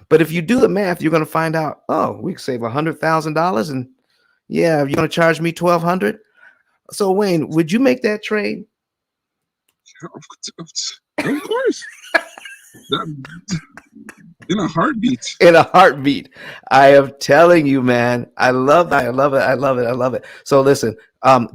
But if you do the math, you're going to find out, oh, we can save $100,000, and yeah, you're going to charge me $1,200. So Wayne, would you make that trade? Of course. In a heartbeat. In a heartbeat. I am telling you, man. I love it. So listen,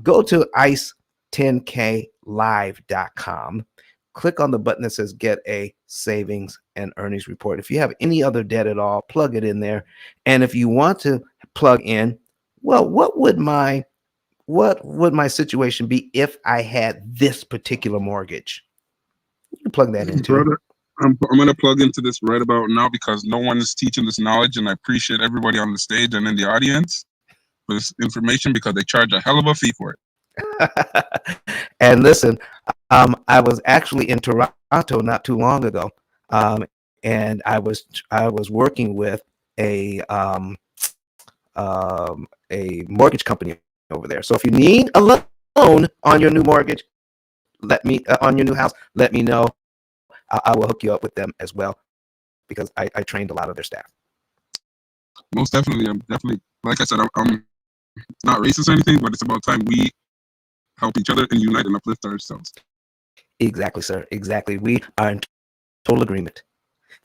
go to ice10klive.com. Click on the button that says get a savings and earnings report. If you have any other debt at all, plug it in there. And if you want to plug in, well, what would my situation be if I had this particular mortgage? You can plug that into. Brother, I'm going to plug into this right about now because no one is teaching this knowledge, and I appreciate everybody on the stage and in the audience for this information because they charge a hell of a fee for it. And listen, I was actually in Toronto not too long ago, and I was working with a mortgage company over there. So if you need a loan on your new mortgage, on your new house, let me know. I will hook you up with them as well because I trained a lot of their staff. Most definitely. I'm definitely, like I said, I'm not racist or anything, but it's about time we help each other and unite and uplift ourselves. Exactly, sir. Exactly. We are in total agreement.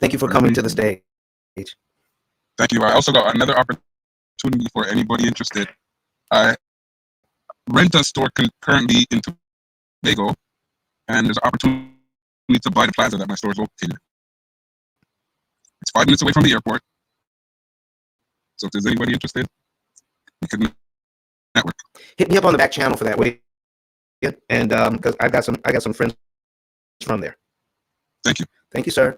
Thank you for coming to the stage. Thank you. I also got another opportunity for anybody interested. I rent a store currently in Tobago, and there's an opportunity to buy the plaza that my store is located. It's 5 minutes away from the airport. So if there's anybody interested, we can network. Hit me up on the back channel for that way. Yeah, and because I got some friends from there. Thank you. Thank you, sir.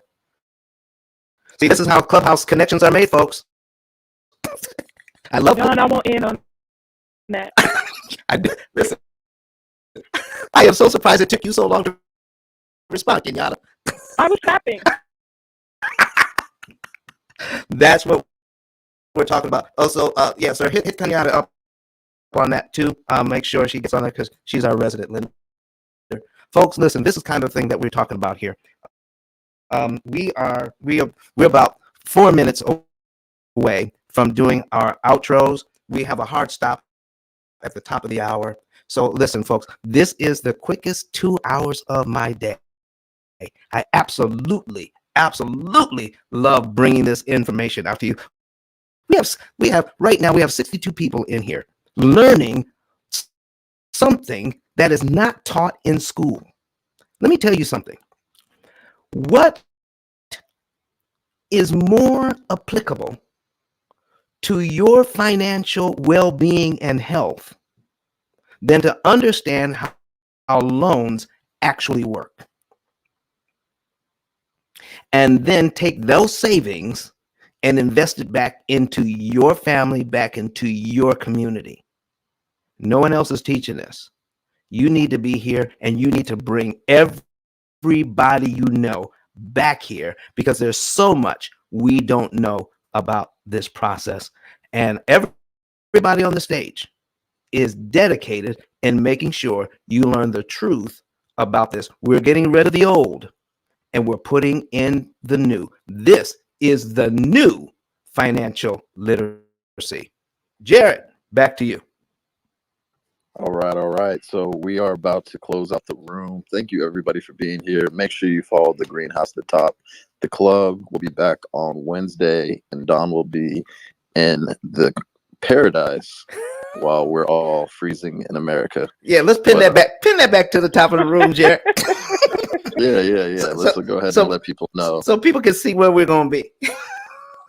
See, this is how Clubhouse connections are made, folks. I love John, I won't end on that. Listen, I am so surprised it took you so long to respond, Kenyatta. I was tapping. That's what we're talking about. Also, yeah, sir, hit Kenyatta up on that too. Make sure she gets on there because she's our resident lender. Folks, listen, this is kind of thing that we're talking about here. We're about 4 minutes away from doing our outros. we have a hard stop at the top of the hour. So listen, folks, this is the quickest 2 hours of my day. I absolutely love bringing this information out to you. We have right now, we have 62 people in here learning something that is not taught in school. Let me tell you something. What is more applicable to your financial well-being and health than to understand how loans actually work? And then take those savings and invest it back into your family, back into your community. No one else is teaching this. You need to be here, and you need to bring everybody you know back here, because there's so much we don't know about this process. And everybody on the stage is dedicated in making sure you learn the truth about this. We're getting rid of the old and we're putting in the new. This is the new financial literacy. Jared, back to you. All right. So we are about to close out the room. Thank you, everybody, for being here. Make sure you follow the greenhouse at the top. The club will be back on Wednesday, and Don will be in the paradise while we're all freezing in America. Yeah, let's pin that back. Pin that back to the top of the room, Jared. Yeah. Let's go ahead and let people know, so people can see where we're going to be.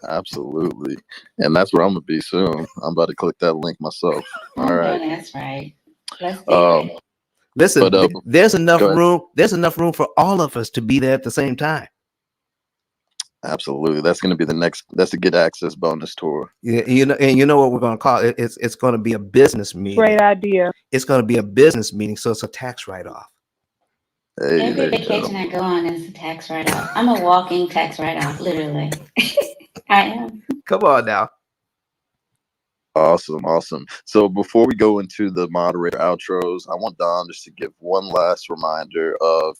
Absolutely. And that's where I'm going to be soon. I'm about to click that link myself. All right. That's right. Let's do it. Listen, there's enough room. There's enough room for all of us to be there at the same time. Absolutely. That's going to be that's a get access bonus tour. Yeah, you know what we're going to call it? It's going to be a business meeting. Great idea. It's going to be a business meeting, so it's a tax write-off. Hey, every vacation I go on is a tax write-off. I'm a walking tax write-off, literally. I am. Come on now. Awesome. So before we go into the moderator outros, I want Don just to give one last reminder of,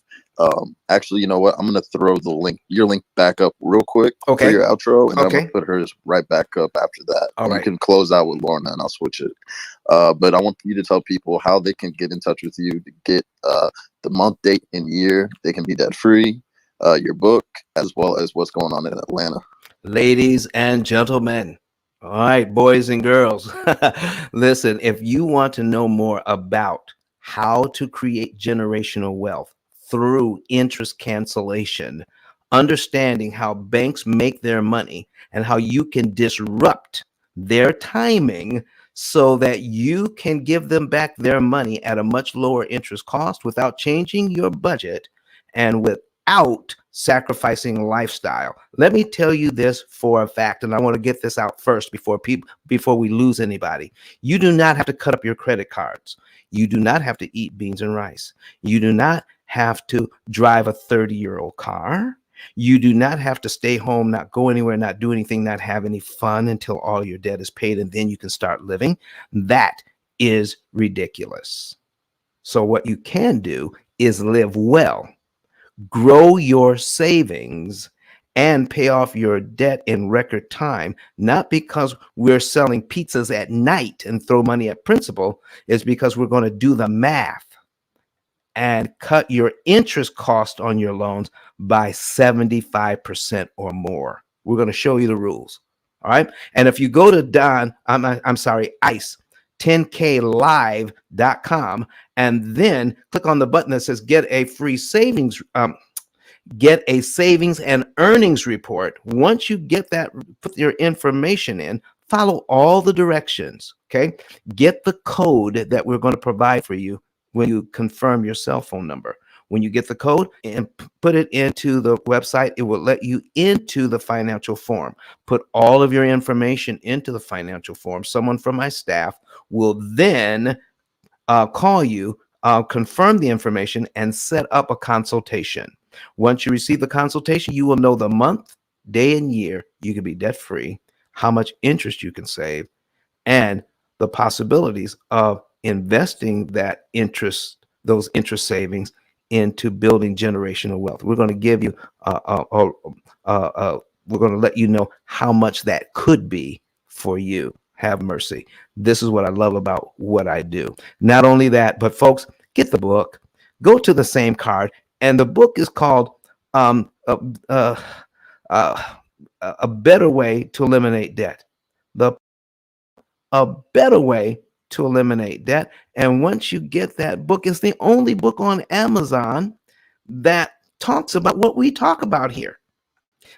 actually, you know what? I'm going to throw your link back up real quick for your outro, and then I'm going to put hers right back up after that. You can close out with Lorna, and I'll switch it. But I want you to tell people how they can get in touch with you to get the month, date, and year. They can be debt-free, your book, as well as what's going on in Atlanta. Ladies and gentlemen, all right, boys and girls, listen, if you want to know more about how to create generational wealth through interest cancellation, understanding how banks make their money and how you can disrupt their timing so that you can give them back their money at a much lower interest cost without changing your budget and without sacrificing lifestyle. Let me tell you this for a fact, and I want to get this out first before we lose anybody. You do not have to cut up your credit cards. You do not have to eat beans and rice. You do not have to drive a 30-year-old car. You do not have to stay home, not go anywhere, not do anything, not have any fun until all your debt is paid, and then you can start living. That is ridiculous. So what you can do is live well, grow your savings, and pay off your debt in record time, not because we're selling pizzas at night and throw money at principal. It's because we're going to do the math and cut your interest cost on your loans by 75% or more. We're going to show you the rules. All right. And if you go to ICE 10klive.com and then click on the button that says get a free savings, get a savings and earnings report. Once you get that, put your information in, follow all the directions. Okay. Get the code that we're going to provide for you when you confirm your cell phone number. When you get the code and put it into the website, it will let you into the financial form. Put all of your information into the financial form. Someone from my staff will then call you, confirm the information, and set up a consultation. Once you receive the consultation, you will know the month, day, and year you can be debt-free, how much interest you can save, and the possibilities of investing those interest savings into building generational wealth. We're going to give you, we're going to let you know how much that could be for you. have mercy. This is what I love about what I do. Not only that, but folks, get the book, go to the same card, and the book is called uh, uh, uh, A Better Way to Eliminate Debt. A Better Way to Eliminate Debt. And once you get that book, it's the only book on Amazon that talks about what we talk about here.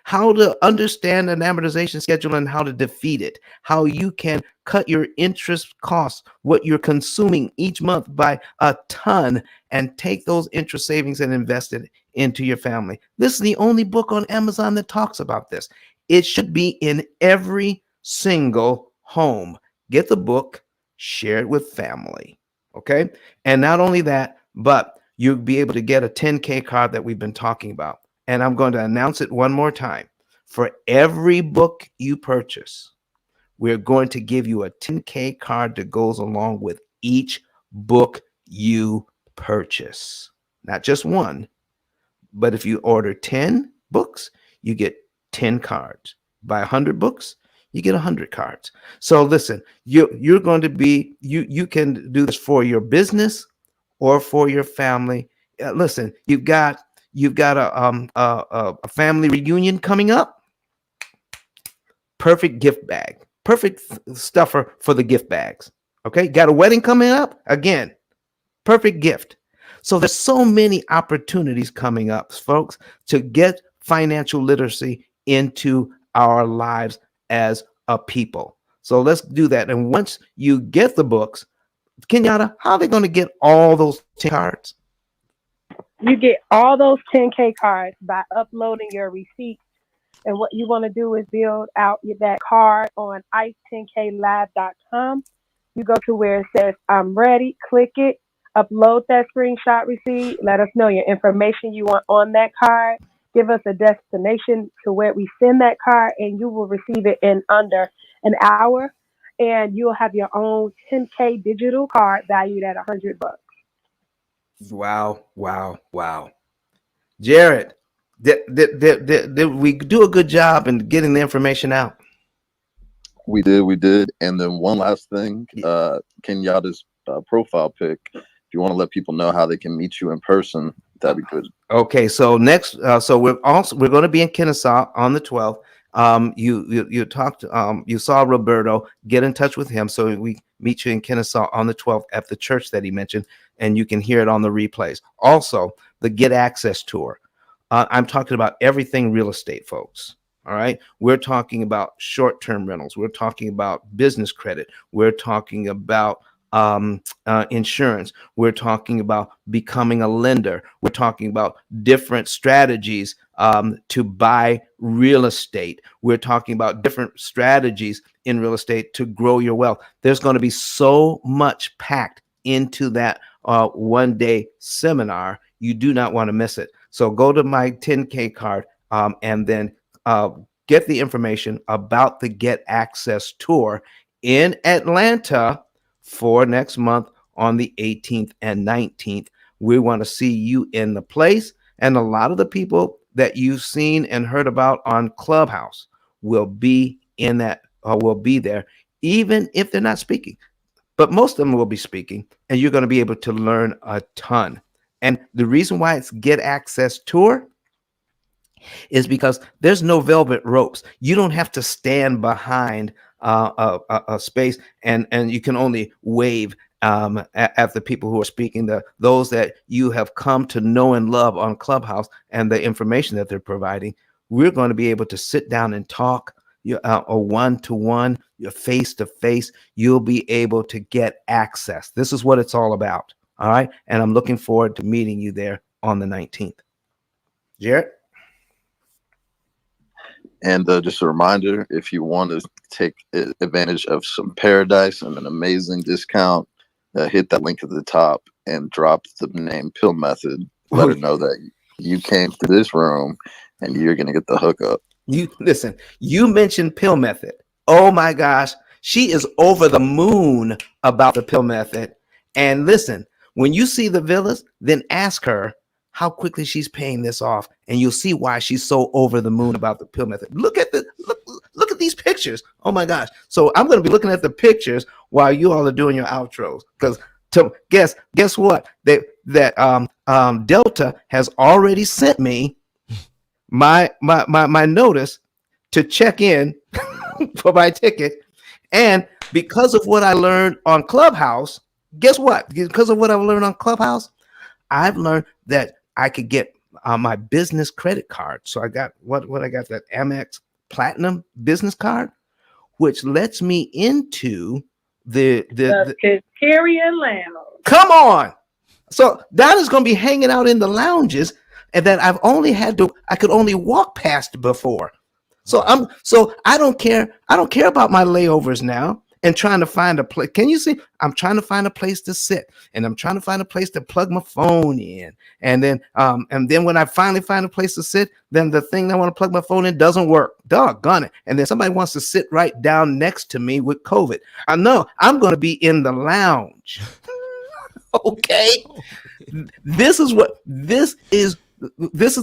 How to understand an amortization schedule and how to defeat it, how you can cut your interest costs, what you're consuming each month by a ton, and take those interest savings and invest it into your family. This is the only book on Amazon that talks about this. It should be in every single home. Get the book, share it with family. Okay. And not only that, but you'll be able to get a 10K card that we've been talking about. And I'm going to announce it one more time. For every book you purchase, we're going to give you a 10K card that goes along with each book you purchase. Not just one, but if you order 10 books, you get 10 cards. Buy 100 books, you get 100 cards. So listen, you're going to be, you can do this for your business or for your family. Listen, you've got a family reunion coming up. Perfect gift bag, perfect stuffer for the gift bags. Okay, got a wedding coming up, again, perfect gift. So there's so many opportunities coming up, folks, to get financial literacy into our lives as a people. So let's do that. And once you get the books, Kenyatta, how are they going to get all those 10 cards? You get all those 10K cards by uploading your receipts. And what you want to do is build out that card on ice10klive.com. You go to where it says, I'm ready, click it, upload that screenshot receipt, let us know your information you want on that card, give us a destination to where we send that card, and you will receive it in under an hour. And you'll have your own 10K digital card valued at $100. Wow, wow, wow. Jared, did we do a good job in getting the information out? We did. And then one last thing, Kenyatta's profile pic. If you want to let people know how they can meet you in person, that'd be good. Okay, so next, so we're going to be in Kennesaw on the 12th. You talked, you saw Roberto. Get in touch with him so we meet you in Kennesaw on the 12th at the church that he mentioned, and you can hear it on the replays. Also, the Get Access Tour. I'm talking about everything real estate, folks. All right. We're talking about short-term rentals. We're talking about business credit. We're talking about insurance. We're talking about becoming a lender. We're talking about different strategies to buy real estate. We're talking about different strategies in real estate to grow your wealth. There's going to be so much packed into that one-day seminar. You do not want to miss it. So go to my 10K card and then get the information about the Get Access Tour in Atlanta for next month on the 18th and 19th. We want to see you in the place. And a lot of the people that you've seen and heard about on Clubhouse will be in that, will be there, even if they're not speaking. But most of them will be speaking, and you're going to be able to learn a ton. And the reason why it's Get Access Tour is because there's no velvet ropes. You don't have to stand behind a space and you can only wave at the people who are speaking, those that you have come to know and love on Clubhouse and the information that they're providing. We're going to be able to sit down and talk a one-to-one, your face-to-face. You'll be able to get access. This is what it's all about. All right. And I'm looking forward to meeting you there on the 19th. Jared? And just a reminder, if you want to take advantage of some paradise and an amazing discount, hit that link at the top and drop the name P.I.L.L Method. Let her know that you came to this room and you're going to get the hookup. You listen, you mentioned P.I.L.L Method. Oh my gosh, she is over the moon about the P.I.L.L Method. And listen, when you see the villas, then ask her how quickly she's paying this off, and you'll see why she's so over the moon about the P.I.L.L Method. Look at look at these pictures. Oh my gosh. So I'm going to be looking at the pictures while you all are doing your outros. Because guess what? Delta has already sent me my notice to check in for my ticket. And because of what I learned on Clubhouse, guess what? Because of what I've learned on Clubhouse, I've learned that I could get my business credit card. So I got what I got, that Amex Platinum business card, which lets me into the Criterion Lounge. Come on. So Donna's going to be hanging out in the lounges, and that I could only walk past before. So I don't care about my layovers now and trying to find a place. Can you see? I'm trying to find a place to sit, and I'm trying to find a place to plug my phone in. And then when I finally find a place to sit, then the thing I want to plug my phone in doesn't work. Doggone it. And then somebody wants to sit right down next to me with COVID. I know I'm going to be in the lounge. Okay. This is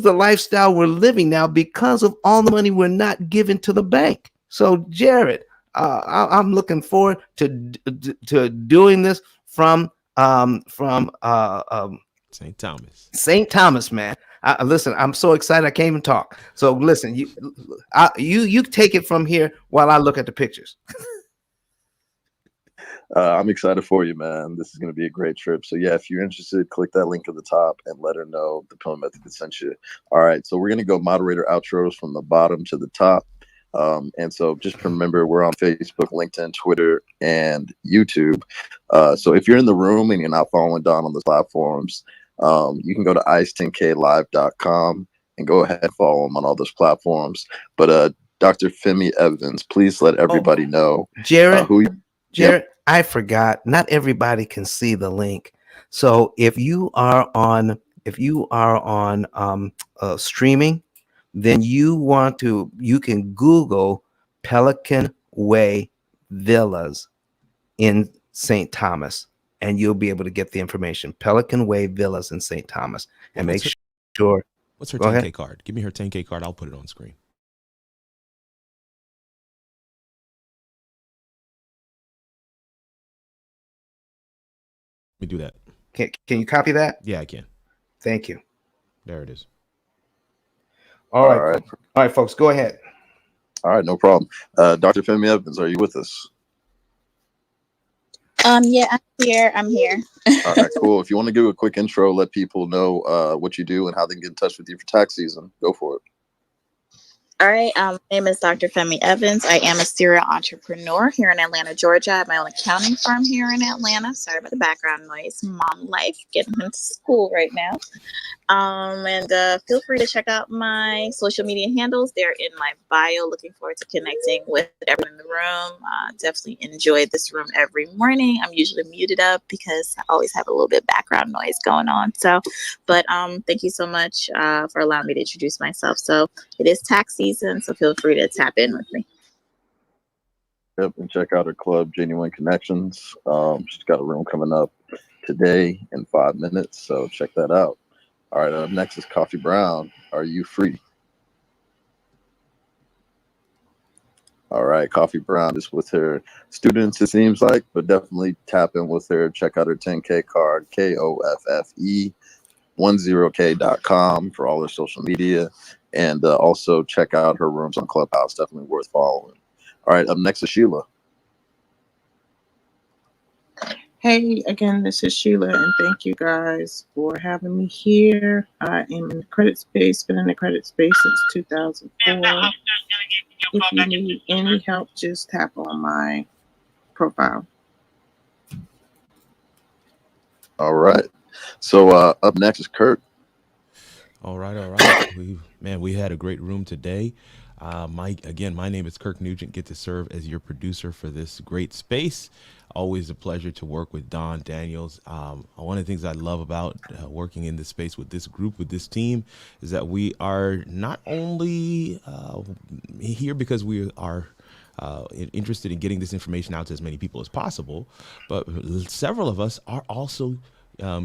the lifestyle we're living now because of all the money we're not giving to the bank. So Jared, I'm looking forward to doing this from St. Thomas. St. Thomas, man. Listen, I'm so excited I can't even talk. So listen, you take it from here while I look at the pictures. I'm excited for you, man. This is going to be a great trip. So yeah, if you're interested, click that link at the top and let her know the P.I.L.L Method sent you. All right, so we're going to go moderator outros from the bottom to the top. And so just remember, we're on Facebook, LinkedIn, Twitter, and YouTube. So if you're in the room and you're not following Don on those platforms, you can go to ice10klive.com and go ahead and follow him on all those platforms. But Dr. Femi Evans, please let everybody know Jared, Yep. I forgot. Not everybody can see the link. So if you are on streaming, then you can Google Pelican Way Villas in St. Thomas, and you'll be able to get the information. Pelican Way Villas in St. Thomas, and make sure. What's her Go 10K ahead. card? Give me her 10K card. I'll put it on screen. Let me do that. Can you copy that? Yeah, I can. Thank you. There it is. All right, folks, go ahead. All right, no problem. Dr. Femi Evans, are you with us? Yeah, I'm here. All right, cool. If you want to give a quick intro, let people know what you do and how they can get in touch with you for tax season, go for it. All right. My name is Dr. Femi Evans. I am a serial entrepreneur here in Atlanta, Georgia. I have my own accounting firm here in Atlanta. Sorry about the background noise. Mom life, getting into school right now. And feel free to check out my social media handles. They're in my bio. Looking forward to connecting with everyone in the room. Definitely enjoy this room every morning. I'm usually muted up because I always have a little bit of background noise going on. So, but thank you so much for allowing me to introduce myself. So it is tax season, so feel free to tap in with me. Yep, and check out her club, Genuine Connections. She's got a room coming up today in 5 minutes, so check that out. All right, up next is Coffee Brown. Are you free? All right, Coffee Brown is with her students, it seems like, but definitely tap in with her. Check out her 10K card, KOFFE10K.com for all her social media. And also check out her rooms on Clubhouse. Definitely worth following. All right, up next is Sheila. Hey, again, this is Sheila, and thank you guys for having me here. I am in the credit space, been in the credit space since 2004. If you need any help, just tap on my profile. All right. So up next is Kurt. All right. We had a great room today. My name is Kirk Nugent. Get to serve as your producer for this great space. Always a pleasure to work with Don Daniels. One of the things I love about working in this space with this group, with this team, is that we are not only here because we are interested in getting this information out to as many people as possible, but several of us are also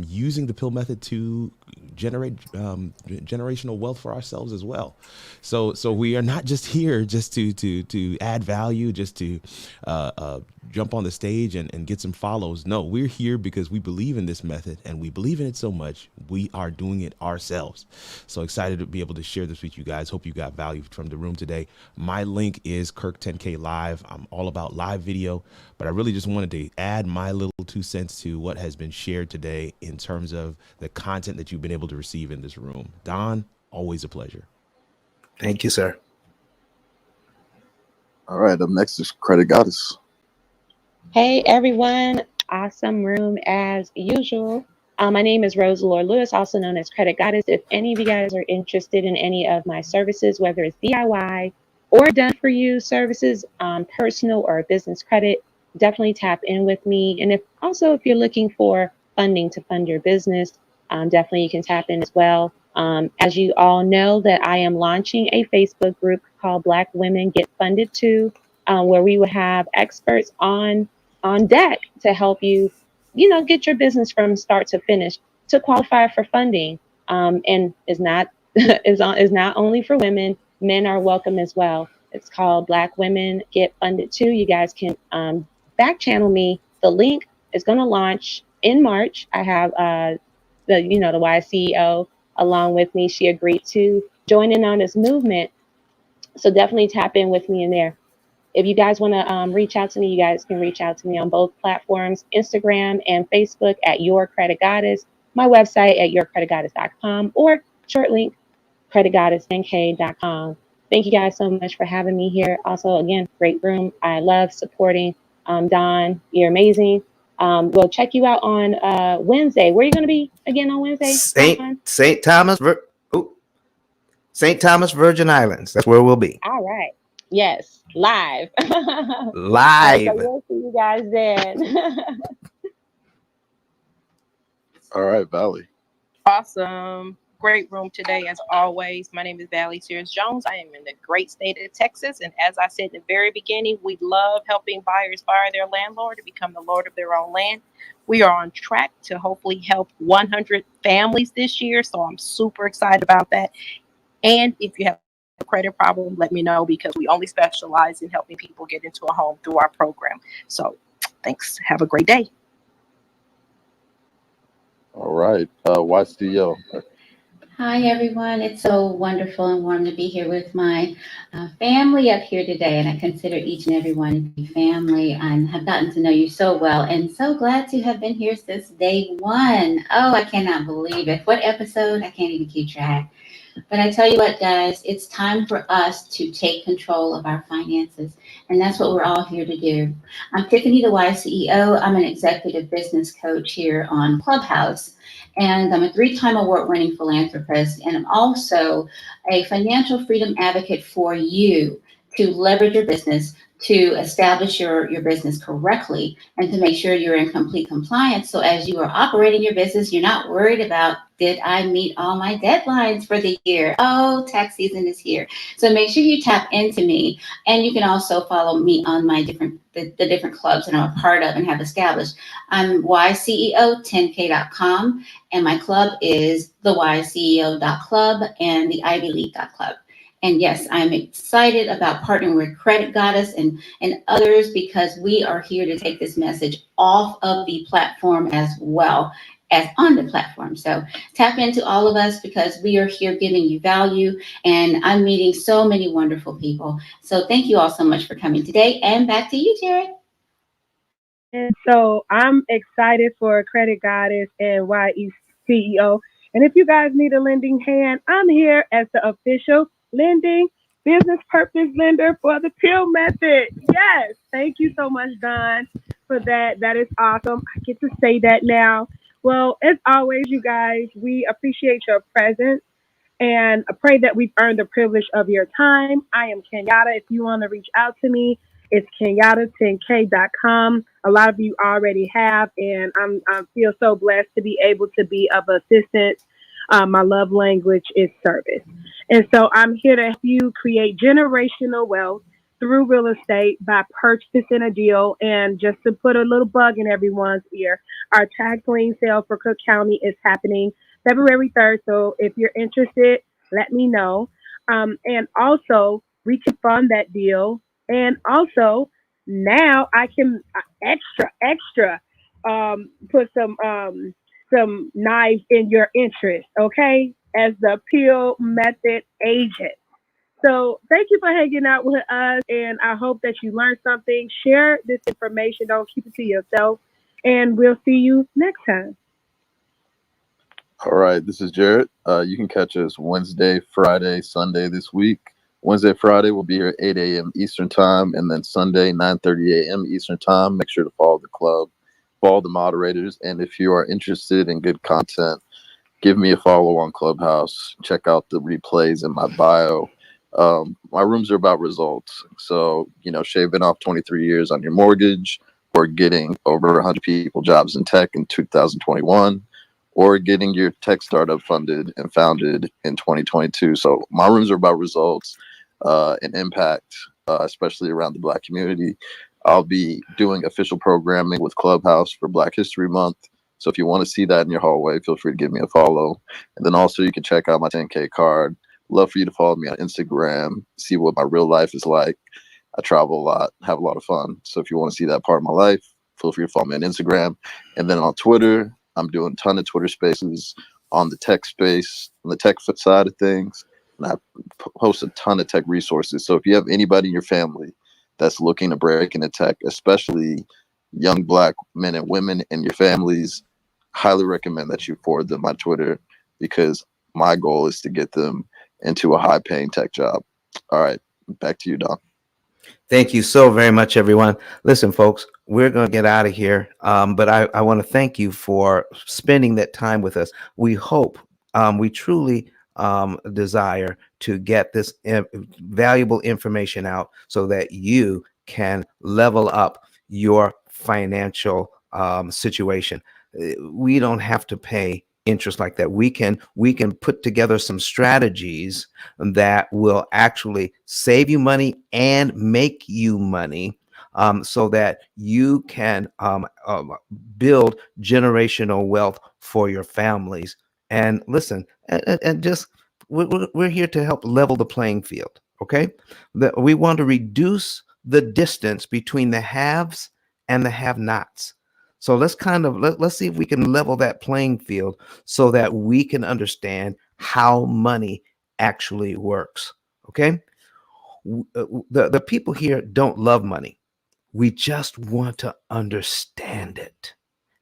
using the P.I.L.L method to generate generational wealth for ourselves as well. So we are not just here just to add value, just to jump on the stage and get some follows. No, we're here because we believe in this method, and we believe in it so much we are doing it ourselves. So excited to be able to share this with you guys. Hope you got value from the room today. My link is Kirk 10K Live. I'm all about live video, but I really just wanted to add my little 2 cents to what has been shared today in terms of the content that you've been able to receive in this room. Don, always a pleasure. Thank you, sir. All right, up next is Credit Goddess. Hey everyone, awesome room as usual. My name is Rosalore Lewis, also known as Credit Goddess. If any of you guys are interested in any of my services, whether it's DIY or done for you services, personal or business credit, definitely tap in with me. And if you're looking for funding to fund your business, definitely you can tap in as well. As you all know, that I am launching a Facebook group called Black Women Get Funded Too, where we will have experts on deck to help you, get your business from start to finish to qualify for funding. And is not is not only for women. Men are welcome as well. It's called Black Women Get Funded Too. You guys can back channel me. The link is going to launch in March. I have the wise CEO along with me. She agreed to join in on this movement. So definitely tap in with me in there. If you guys want to reach out to me, you guys can reach out to me on both platforms, Instagram and Facebook at Your Credit Goddess, my website at yourcreditgoddess.com, or short link, creditgoddess10k.com. Thank you guys so much for having me here. Also, again, great room. I love supporting Don. You're amazing. We'll check you out on Wednesday. Where are you going to be again on Wednesday? St. Thomas, St. Thomas, Virgin Islands. That's where we'll be. All right. Yes, live. Live. So we'll see you guys then. All right, Valley. Awesome. Great room today, as always. My name is Valley Sears Jones. I am in the great state of Texas. And as I said in the very beginning, we love helping buyers fire their landlord to become the lord of their own land. We are on track to hopefully help 100 families this year. So I'm super excited about that. And if you have a credit problem, let me know, because we only specialize in helping people get into a home through our program. So thanks. Have a great day. All right, YCO. Hi, everyone. It's so wonderful and warm to be here with my family up here today. And I consider each and every one to be family and have gotten to know you so well. And so glad to have been here since day one. Oh, I cannot believe it. What episode? I can't even keep track. But I tell you what, guys, it's time for us to take control of our finances. And that's what we're all here to do. I'm Tiffany, the Wise CEO. I'm an executive business coach here on Clubhouse. And I'm a 3-time award-winning philanthropist. And I'm also a financial freedom advocate for you to leverage your business, to establish your business correctly, and to make sure you're in complete compliance. So as you are operating your business, you're not worried about, did I meet all my deadlines for the year? Oh, tax season is here. So make sure you tap into me. And you can also follow me on my the different clubs that I'm a part of and have established. I'm wiseceo10k.com, and my club is the wiseceo.club and the ivyleague.club. And yes, I'm excited about partnering with Credit Goddess and others, because we are here to take this message off of the platform as well as on the platform. So tap into all of us, because we are here giving you value, and I'm meeting so many wonderful people. So thank you all so much for coming today, and back to you, Jared. And so I'm excited for Credit Goddess and YE CEO. And if you guys need a lending hand, I'm here as the official lending business purpose lender for the P.I.L.L method. Yes. Thank you so much, Don, for that. That is awesome. I get to say that now. Well, as always, you guys, we appreciate your presence, and I pray that we've earned the privilege of your time. I am Kenyatta. If you want to reach out to me, it's Kenyatta10k.com. A lot of you already have, and I feel so blessed to be able to be of assistance. My love language is service. And so I'm here to help you create generational wealth through real estate by purchasing a deal. And just to put a little bug in everyone's ear, our tax lien sale for Cook County is happening February 3rd. So if you're interested, let me know. And also, we can fund that deal. And also, now I can extra put some knives in your interest, okay? As the P.I.L.L method agent. So thank you for hanging out with us, and I hope that you learned something. Share this information. Don't keep it to yourself, and we'll see you next time. All right, this is Jared. You can catch us Wednesday, Friday, Sunday this week. Wednesday, Friday, we'll be here at 8 a.m. Eastern Time, and then Sunday, 9:30 a.m. Eastern Time. Make sure to follow the club, follow the moderators, and if you are interested in good content, give me a follow on Clubhouse. Check out the replays in my bio. My rooms are about results. So, shaving off 23 years on your mortgage, or getting over 100 people jobs in tech in 2021, or getting your tech startup funded and founded in 2022. So my rooms are about results and impact, especially around the Black community. I'll be doing official programming with Clubhouse for Black History Month. So if you want to see that in your hallway, feel free to give me a follow. And then also you can check out my 10K card. Love for you to follow me on Instagram, see what my real life is like. I travel a lot, have a lot of fun. So if you want to see that part of my life, feel free to follow me on Instagram. And then on Twitter, I'm doing a ton of Twitter spaces on the tech space, on the tech side of things. And I post a ton of tech resources. So if you have anybody in your family that's looking to break into tech, especially young Black men and women in your families, highly recommend that you forward them my Twitter, because my goal is to get them into a high paying tech job. All right, back to you, Don. Thank you so very much, everyone. Listen, folks, we're going to get out of here. But I want to thank you for spending that time with us. We hope, we truly desire to get this valuable information out so that you can level up your financial situation. We don't have to pay interest like that. We can put together some strategies that will actually save you money and make you money, so that you can build generational wealth for your families. And listen, and just we're here to help level the playing field. Okay, we want to reduce the distance between the haves and the have-nots. So let's let's see if we can level that playing field so that we can understand how money actually works. Okay, the people here don't love money. We just want to understand it,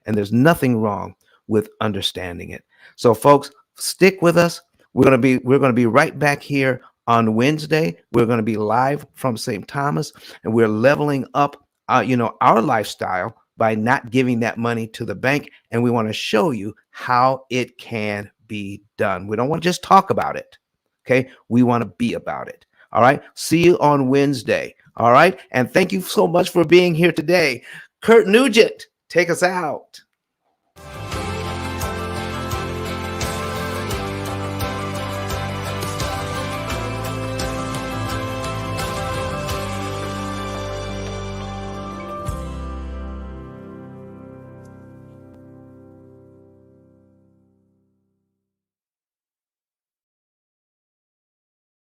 and there's nothing wrong with understanding it. So, folks, stick with us. We're gonna be right back here on Wednesday. We're gonna be live from St. Thomas, and we're leveling up, our lifestyle by not giving that money to the bank, and we want to show you how it can be done. We don't want to just talk about it. Okay, we want to be about it. All right. See you on Wednesday. All right. And thank you so much for being here today. Kurt Nugent, take us out.